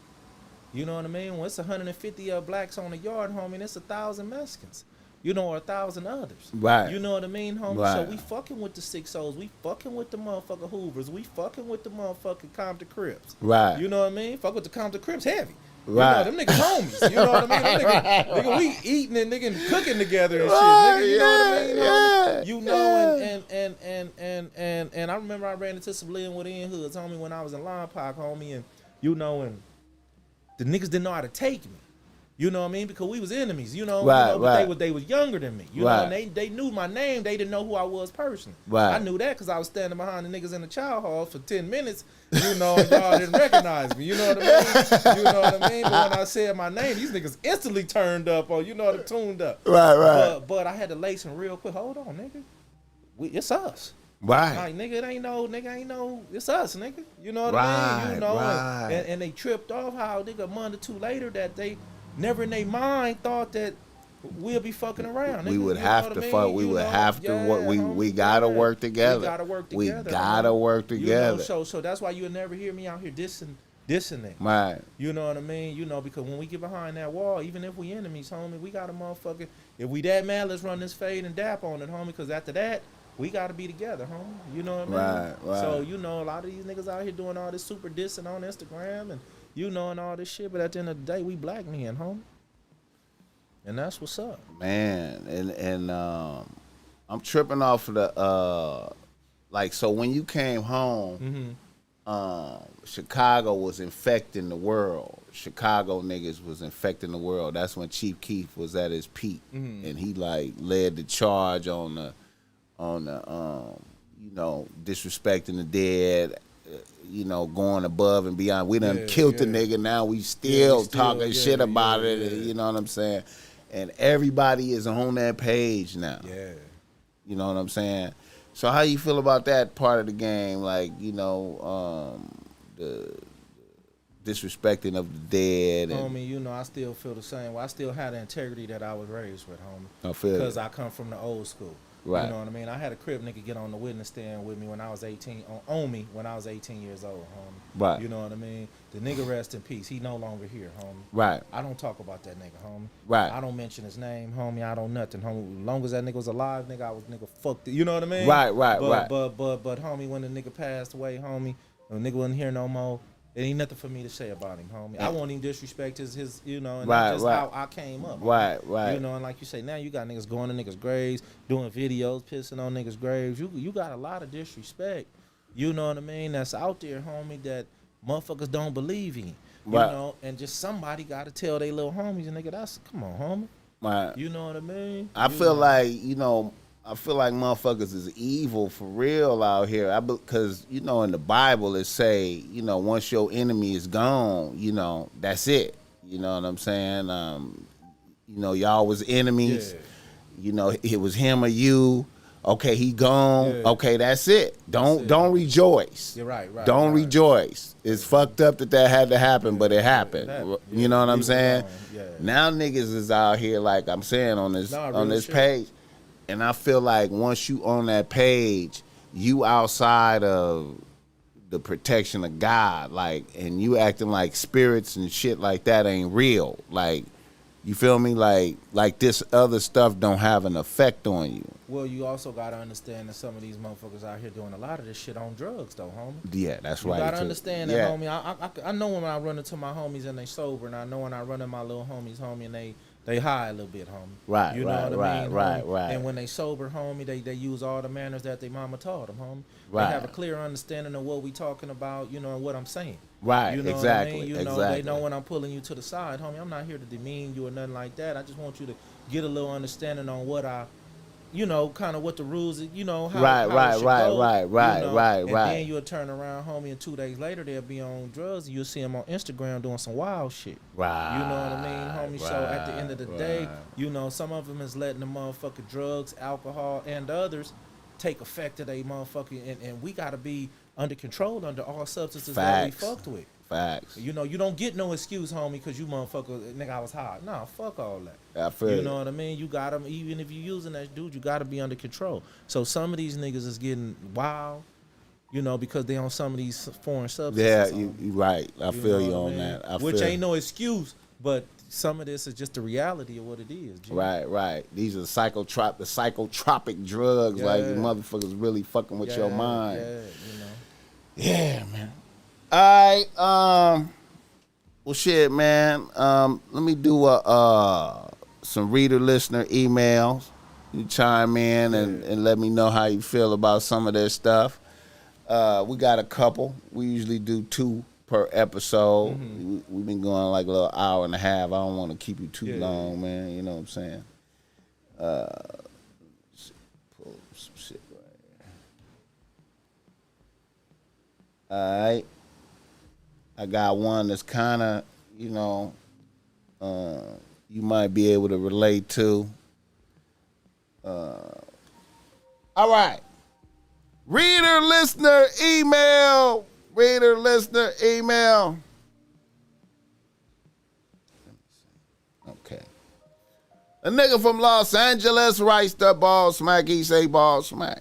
You know what I mean? When it's 150 blacks on the yard, homie, and it's 1,000 Mexicans. You know, or 1,000 others. Right. You know what I mean, homie? Right. So we fucking with the 6-0s. We fucking with the motherfucking Hoovers. We fucking with the motherfucking Compton Crips. Right. You know what I mean? Fuck with the Compton Crips heavy. Right. You know, them niggas homies. You know what I mean? Them niggas, nigga, we eating and nigga and cooking together and Right, shit. Nigga, you know what I mean? yeah, You know, and I remember I ran into some Linwood End hoods, homie, when I was in Lompoc, homie, and you know, and the niggas didn't know how to take me. You know what I mean? Because we was enemies, Right, but they was younger than me. You know, Right. and they knew my name. They didn't know who I was personally. Right. I knew that because I was standing behind the niggas in the chow hall for 10 minutes, and y'all didn't recognize me. You know what I mean? You know what I mean? But when I said my name, these niggas instantly turned up or, tuned up. Right. But I had to lace them real quick. Hold on, nigga. It's us. Right. Like, nigga, ain't no, it's us, nigga. You know what I mean? You know, right. and they tripped off how, nigga, a month or two later that they never in their mind thought that we'll be fucking around. Nigga. We would You have know to what I fuck. mean? We You would know? have to work. We gotta work together. We gotta work We together. gotta work together. You know, so that's why you'll never hear me out here dissing it. Right. You know what I mean? You know, because when we get behind that wall, even if we enemies, homie, we got a motherfucker. If we that mad, let's run this fade and dap on it, homie, because after that, we got to be together, homie. You know what I mean? Right. So, a lot of these niggas out here doing all this super dissing on Instagram and, and all this shit. But at the end of the day, we black men, homie. And that's what's up. Man, and I'm tripping off of the, so when you came home, Chicago was infecting the world. Chicago niggas was infecting the world. That's when Chief Keef was at his peak. And he, led the charge on the disrespecting the dead, going above and beyond. We done killed the nigga. Now we still talking shit about it. You know what I'm saying? And everybody is on that page now. Yeah. You know what I'm saying? So how you feel about that part of the game? The disrespecting of the dead. And, homie, I still feel the same way. I still had the integrity that I was raised with, homie. I feel because I come from the old school. Right. You know what I mean? I had a crib nigga get on the witness stand with me when I was 18, on me when I was 18 years old, homie. Right. You know what I mean? The nigga rest in peace. He no longer here, homie. Right. I don't talk about that nigga, homie. Right. I don't mention his name, homie. I don't nothing, homie. As long as that nigga was alive, nigga, I was nigga fucked it. You know what I mean? Right. But homie, when the nigga passed away, homie, when the nigga wasn't here no more, it ain't nothing for me to say about him, homie. I won't even disrespect his and that's just how I came up. Right. You know, and like you say, now you got niggas going to niggas' graves, doing videos, pissing on niggas' graves. You got a lot of disrespect, you know what I mean, that's out there, homie, that motherfuckers don't believe in. You know, and just somebody got to tell they little homies, nigga, come on, homie. Right. You know what I mean? I feel like motherfuckers is evil for real out here. Because, in the Bible it say, once your enemy is gone, that's it. You know what I'm saying? Y'all was enemies. Yeah. It was him or you. Okay, he gone. Yeah. Okay, that's it. Don't rejoice. You're right. Don't rejoice. It's fucked up that had to happen, but it happened. You know what I'm saying? Yeah. Now niggas is out here, like I'm saying, on this page. And I feel like once you on that page, you outside of the protection of God, and you acting like spirits and shit like that ain't real. You feel me? Like this other stuff don't have an effect on you. Well, you also got to understand that some of these motherfuckers out here doing a lot of this shit on drugs, though, homie. Yeah, that's right. You got to understand that, homie. I know when I run into my homies and they sober, and I know when I run into my little homies, homie, and they high a little bit, homie. Right, you know what I mean, right. And when they sober, homie, they use all the manners that their mama taught them, homie. Right. They have a clear understanding of what we talking about, and what I'm saying. Right, you know exactly. What I mean? Exactly. They know when I'm pulling you to the side, homie. I'm not here to demean you or nothing like that. I just want you to get a little understanding on what I, kind of what the rules, how it should go, right. And then you'll turn around, homie, and 2 days later they'll be on drugs, and you'll see them on Instagram doing some wild shit. Right. You know what I mean, homie? So at the end of the day, some of them is letting the motherfucking drugs, alcohol, and others take effect of they motherfucking, and we gotta be under control under all substances that we fucked with. Facts. You don't get no excuse, homie, because you motherfucker, nigga, I was high. Nah, fuck all that. I feel you know what I mean? You gotta, even if you're using that dude, you gotta be under control. So some of these niggas is getting wild, because they on some of these foreign substances. Yeah, you right. I feel you on that. Which ain't no excuse, but some of this is just the reality of what it is. G. Right. These are the psychotropic drugs. Like motherfuckers really fucking with your mind. Yeah, man. All right. Well, shit, man. Let me do some reader listener emails. You chime in and let me know how you feel about some of this stuff. We got a couple. We usually do two per episode. We've been going like a little hour and a half. I don't want to keep you too long, man. You know what I'm saying? Pull some shit right here. All right. I got one that's kind of, you know, you might be able to relate to. All right. Reader, listener, email. Reader, listener, email. Okay. A nigga from Los Angeles writes to BossMack. He say, BossMack,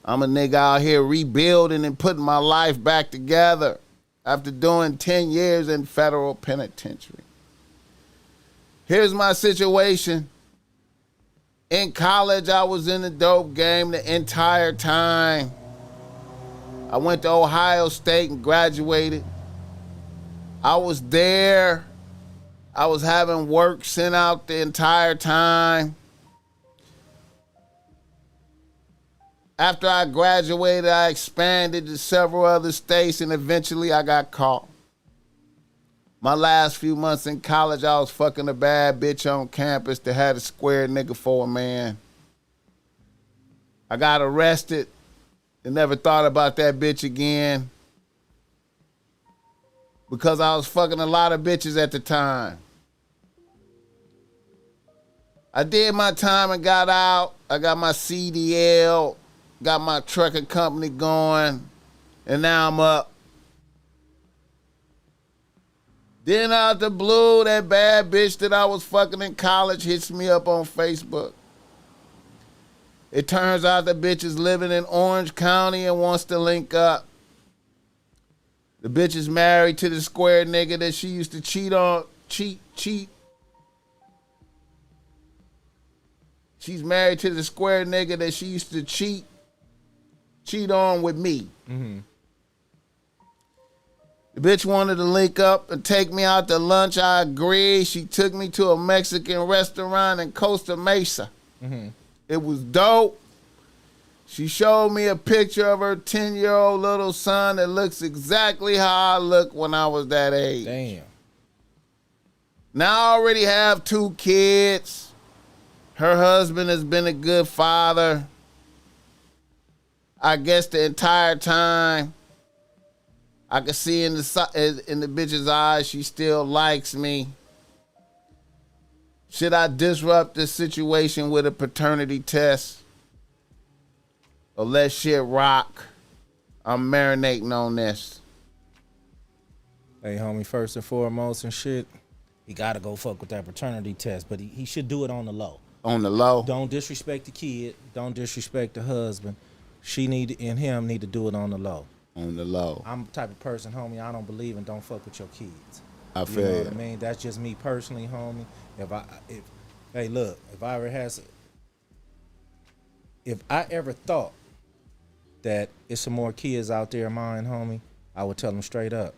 I'm a nigga out here rebuilding and putting my life back together after doing 10 years in federal penitentiary. Here's my situation. In college, I was in the dope game the entire time. I went to Ohio State and graduated. I was there. I was having work sent out the entire time. After I graduated, I expanded to several other states, and eventually I got caught. My last few months in college, I was fucking a bad bitch on campus that had a square nigga for a man. I got arrested and never thought about that bitch again because I was fucking a lot of bitches at the time. I did my time and got out. I got my CDL, got my trucking company going, and now I'm up. Then out the blue, that bad bitch that I was fucking in college hits me up on Facebook. It turns out the bitch is living in Orange County and wants to link up. The bitch is married to the square nigga that she used to cheat on. She's married to the square nigga that she used to cheat on with me. Mm-hmm. The bitch wanted to link up and take me out to lunch. I agreed. She took me to a Mexican restaurant in Costa Mesa. Mm-hmm. It was dope. She showed me a picture of her 10-year-old little son that looks exactly how I looked when I was that age. Damn. Now I already have 2 kids. Her husband has been a good father. I guess the entire time I could see in the bitch's eyes she still likes me. Should I disrupt this situation with a paternity test? Or let shit rock? I'm marinating on this. Hey, homie, first and foremost and shit, he got to go fuck with that paternity test, but he should do it on the low. On the low? Don't disrespect the kid. Don't disrespect the husband. She need to do it on the low. On the low. I'm the type of person, homie, I don't believe in don't fuck with your kids. I feel you. Know what I mean? That's just me personally, homie. If I ever thought that it's some more kids out there of mine, homie, I would tell them straight up,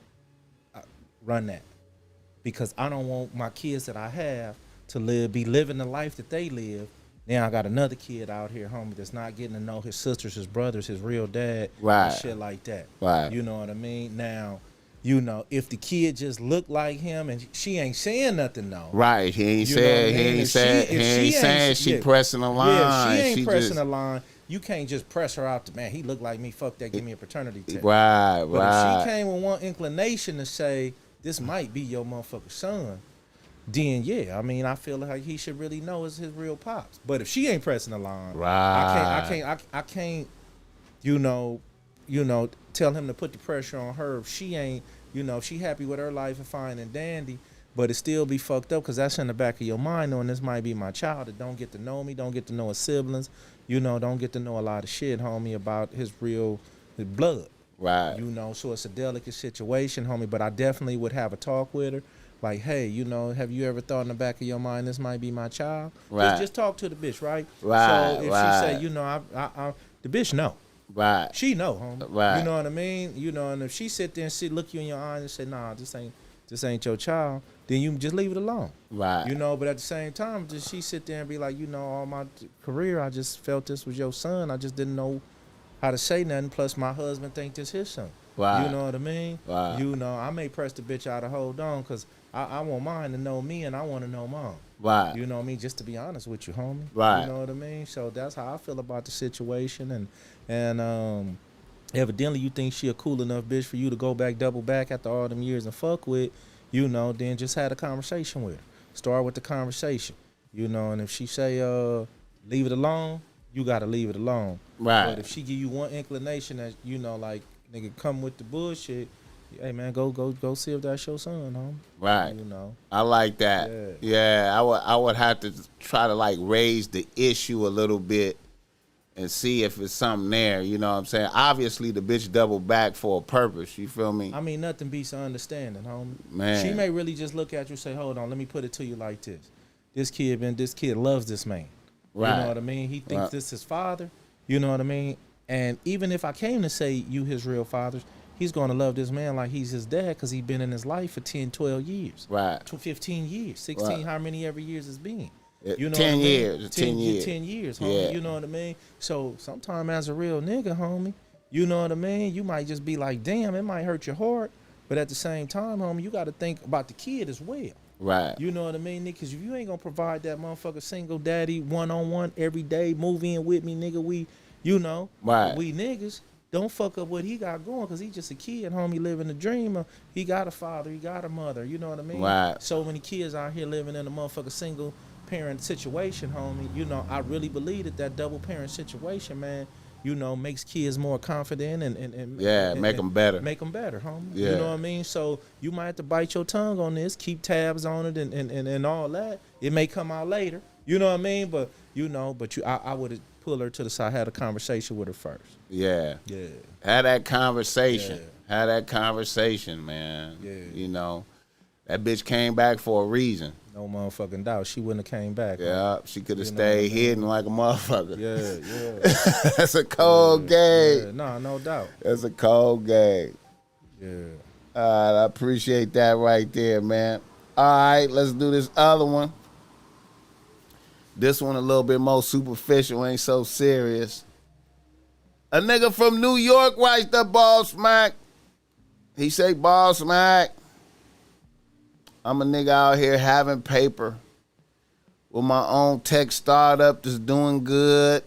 run that. Because I don't want my kids that I have to be living the life that they live. Now I got another kid out here, homie, that's not getting to know his sisters, his brothers, his real dad, right, and shit like that. Right. You know what I mean? Now, you know, if the kid just looked like him and she ain't saying nothing though. Right. He ain't saying she pressing the line. Yeah, if she ain't pressing the line, you can't just press her out to, man, he look like me, fuck that, give me a paternity test. Right, but if she came with one inclination to say, this might be your motherfucking son, then yeah, I mean, I feel like he should really know it's his real pops. But if she ain't pressing the line, right, I can't, you know, tell him to put the pressure on her if she ain't, you know, if she happy with her life and fine and dandy, but it still be fucked up because that's in the back of your mind knowing this might be my child that don't get to know me, don't get to know his siblings, you know, don't get to know a lot of shit, homie, about his blood. Right. You know, so it's a delicate situation, homie, but I definitely would have a talk with her. Like, hey, you know, have you ever thought in the back of your mind this might be my child? Right. Just talk to the bitch, right? Right. So if right. she say, you know, I the bitch know. Right. She know, homie. Right. You know what I mean? You know, and if she sit there and look you in your eyes and say, nah, this ain't your child, then you just leave it alone. Right. You know, but at the same time, does she sit there and be like, you know, all my career, I just felt this was your son. I just didn't know how to say nothing. Plus, my husband think this his son. Right. You know what I mean? Right. You know, I may press the bitch out to hold on because I want mine to know me and I want to know mom. Right. You know what I mean? Just to be honest with you, homie. Right. You know what I mean? So that's how I feel about the situation. And evidently you think she a cool enough bitch for you to go back, double back after all them years and fuck with, you know, then just had a conversation with her. Start with the conversation. You know, and if she say leave it alone, you gotta leave it alone. Right. But if she give you one inclination that, you know, like, nigga, come with the bullshit, hey man, go see if that's your son, homie. Right. You know. I like that. Yeah, I would have to try to like raise the issue a little bit and see if it's something there. You know what I'm saying? Obviously, the bitch doubled back for a purpose. You feel me? I mean, nothing beats understanding, homie. Man. She may really just look at you and say, hold on, let me put it to you like this. This kid loves this man. Right. You know what I mean? He thinks this is his father. You know what I mean? And even if I came to say you his real father, he's going to love this man like he's his dad because he's been in his life for 10, 12 years. Right. 15 years, 16, right. How many ever years it's been. You know 10 what I mean? years. 10 years. 10 years, homie. Yeah. You know what I mean? So sometime as a real nigga, homie, you know what I mean? You might just be like, damn, it might hurt your heart. But at the same time, homie, you got to think about the kid as well. Right. You know what I mean, nigga? Because if you ain't going to provide that motherfucker single daddy one-on-one every day, move in with me, nigga, we, you know, right. we niggas, don't fuck up what he got going because he just a kid, homie, living a dream. He got a father, he got a mother, you know what I mean? Right. So many kids out here living in a motherfucker single parent situation, homie. You know, I really believe that double parent situation, man, you know, makes kids more confident and make them better. Make them better, homie. Yeah. You know what I mean? So you might have to bite your tongue on this, keep tabs on it and all that. It may come out later. You know what I mean? But, you know, I would have pulled her to the side, had a conversation with her first. Yeah. Yeah. Had that conversation. Yeah. Had that conversation, man. Yeah. You know, that bitch came back for a reason. No motherfucking doubt. She wouldn't have came back. Yeah, she could have stayed hidden like a motherfucker. Yeah. That's a cold game. Yeah. No, no doubt. That's a cold game. Yeah. All right, I appreciate that right there, man. All right, let's do this other one. This one a little bit more superficial, ain't so serious. A nigga from New York writes the BossMack. He say, BossMack, I'm a nigga out here having paper with my own tech startup that's doing good.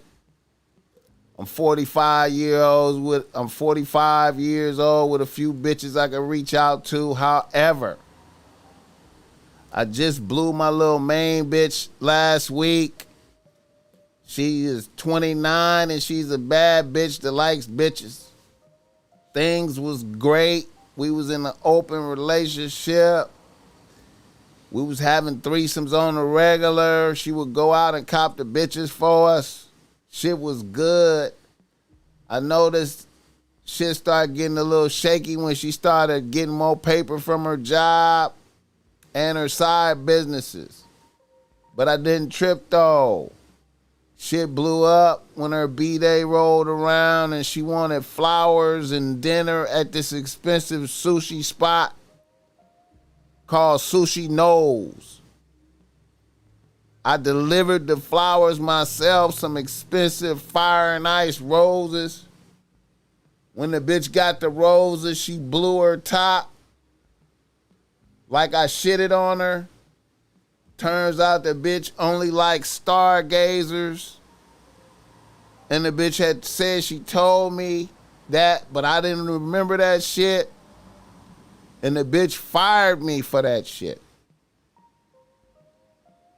I'm 45 years old with a few bitches I can reach out to. However, I just blew my little main bitch last week. She is 29 and she's a bad bitch that likes bitches. Things was great. We was in an open relationship. We was having threesomes on the regular. She would go out and cop the bitches for us. Shit was good. I noticed shit started getting a little shaky when she started getting more paper from her job and her side businesses. But I didn't trip though. Shit blew up when her B-Day rolled around and she wanted flowers and dinner at this expensive sushi spot called Sushi Nose. I delivered the flowers myself, some expensive fire and ice roses. When the bitch got the roses, she blew her top like I shitted on her. Turns out the bitch only likes stargazers. And the bitch had said she told me that, but I didn't remember that shit. And the bitch fired me for that shit.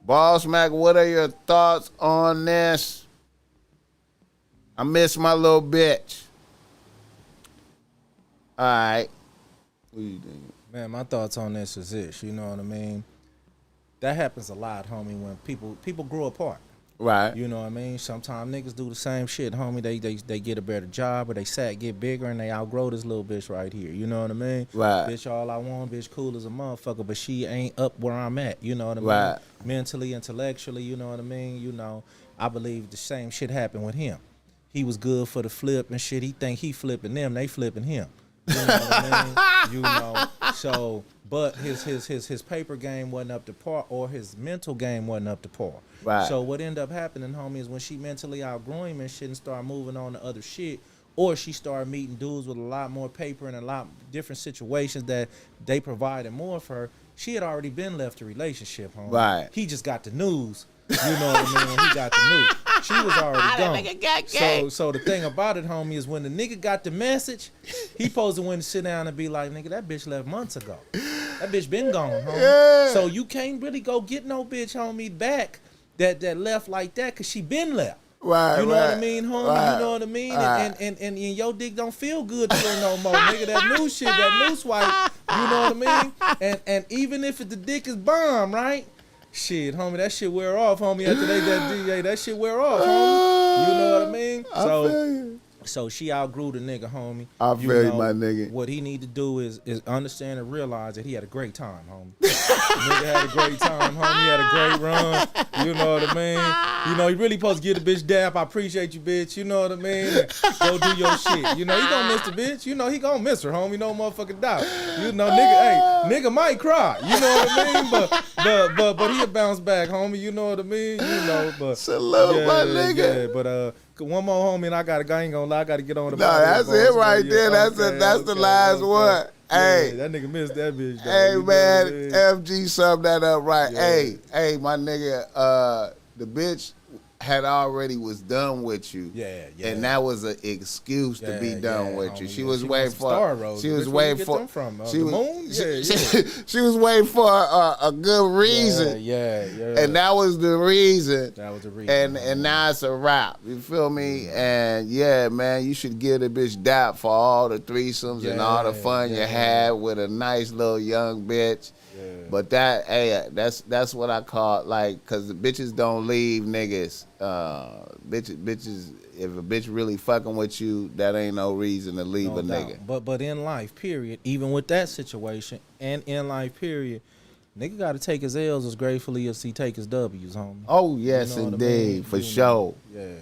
BossMack, what are your thoughts on this? I miss my little bitch. All right. What do you think? Man, my thoughts on this is this, you know what I mean? That happens a lot, homie, when people grow apart. Right. You know what I mean? Sometimes niggas do the same shit, homie. They get a better job or they get bigger and they outgrow this little bitch right here. You know what I mean? Right. Bitch, all I want, bitch, cool as a motherfucker, but she ain't up where I'm at. You know what I mean? Right. Mentally, intellectually, you know what I mean? You know, I believe the same shit happened with him. He was good for the flip and shit. He think he flipping them, they flipping him. You know what I mean? You know, so, but his paper game wasn't up to par or his mental game wasn't up to par. Right. So what ended up happening, homie, is when she mentally outgrowing him and shit and start moving on to other shit, or she started meeting dudes with a lot more paper and a lot different situations that they provided more for her, she had already been left the relationship, homie. Right. He just got the news. You know what I mean? He got the news. She was already gone. So the thing about it, homie, is when the nigga got the message, he supposed to went to sit down and be like, nigga, that bitch left months ago. That bitch been gone, homie. Yeah. So you can't really go get no bitch, homie, back that left like that, because she been left. Right, you know right, what I mean, homie? right, You know what I mean? right. And your dick don't feel good to her no more, nigga. That new shit, that new swipe, you know what I mean? And even if the dick is bomb, right? Shit, homie, that shit wear off, homie. After that shit wear off, homie. You know what I mean? So she outgrew the nigga, homie. I feel you, my nigga. What he need to do is understand and realize that he had a great time, homie. The nigga had a great time, homie. He had a great run. You know what I mean? You know, he really supposed to give the bitch dap. I appreciate you, bitch. You know what I mean? And go do your shit. You know, he gonna miss the bitch. You know, he gonna miss her, homie. No motherfucking doubt. You know, nigga might cry. You know what I mean? But he'll bounce back, homie. You know what I mean? You know, but salute, my nigga. Yeah, but one more, homie, and I ain't gonna lie, I gotta get on the No, that's it right there. That's the last one. Hey, yeah, that nigga missed that bitch. Though. Hey, You man, know FG summed that up right. Yeah. Hey, my nigga, the bitch had already was done with you. Yeah. And that was an excuse to be done with you. She was waiting for. Star Rose. She was waiting for. The moon. She was waiting for a good reason. Yeah. And that was the reason. That was the reason. And now it's a wrap. You feel me? And yeah, man, you should give the bitch dap for all the threesomes and all the fun you had with a nice little young bitch. Yeah. But that's what I call, like, cause the bitches don't leave niggas. Bitches, if a bitch really fucking with you, that ain't no reason to leave a nigga. But in life, period, even with that situation, and in life, period, nigga gotta take his L's as gratefully as he take his W's, homie. Oh yes, you know indeed, I mean? for sure. Yeah.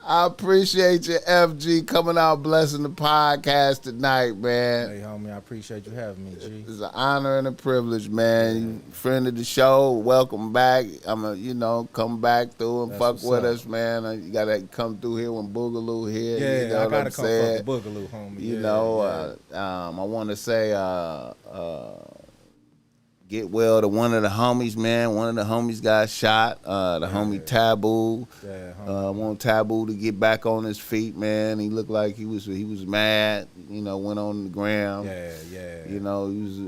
I appreciate you, FG, coming out blessing the podcast tonight, man. Hey, homie, I appreciate you having me, G. It's an honor and a privilege, man. You friend of the show, welcome back. Come back through and fuck with us, man. You gotta come through here when Boogaloo here. Yeah, you know I what gotta I'm come saying? fuck with Boogaloo, homie. I want to say, get well to one of the homies, man. One of the homies got shot. The homie Taboo. I want Taboo to get back on his feet, man. He looked like he was mad. You know, went on the ground. Yeah. You know, he was.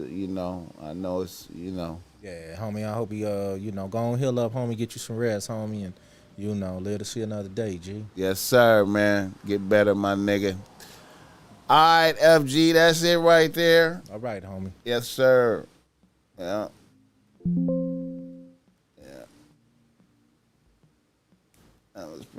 I know it's. Yeah, homie. I hope he go on heal up, homie. Get you some rest, homie, and live to see another day, G. Yes, sir, man. Get better, my nigga. All right, FG. That's it right there. All right, homie. Yes, sir. Yeah. That was pretty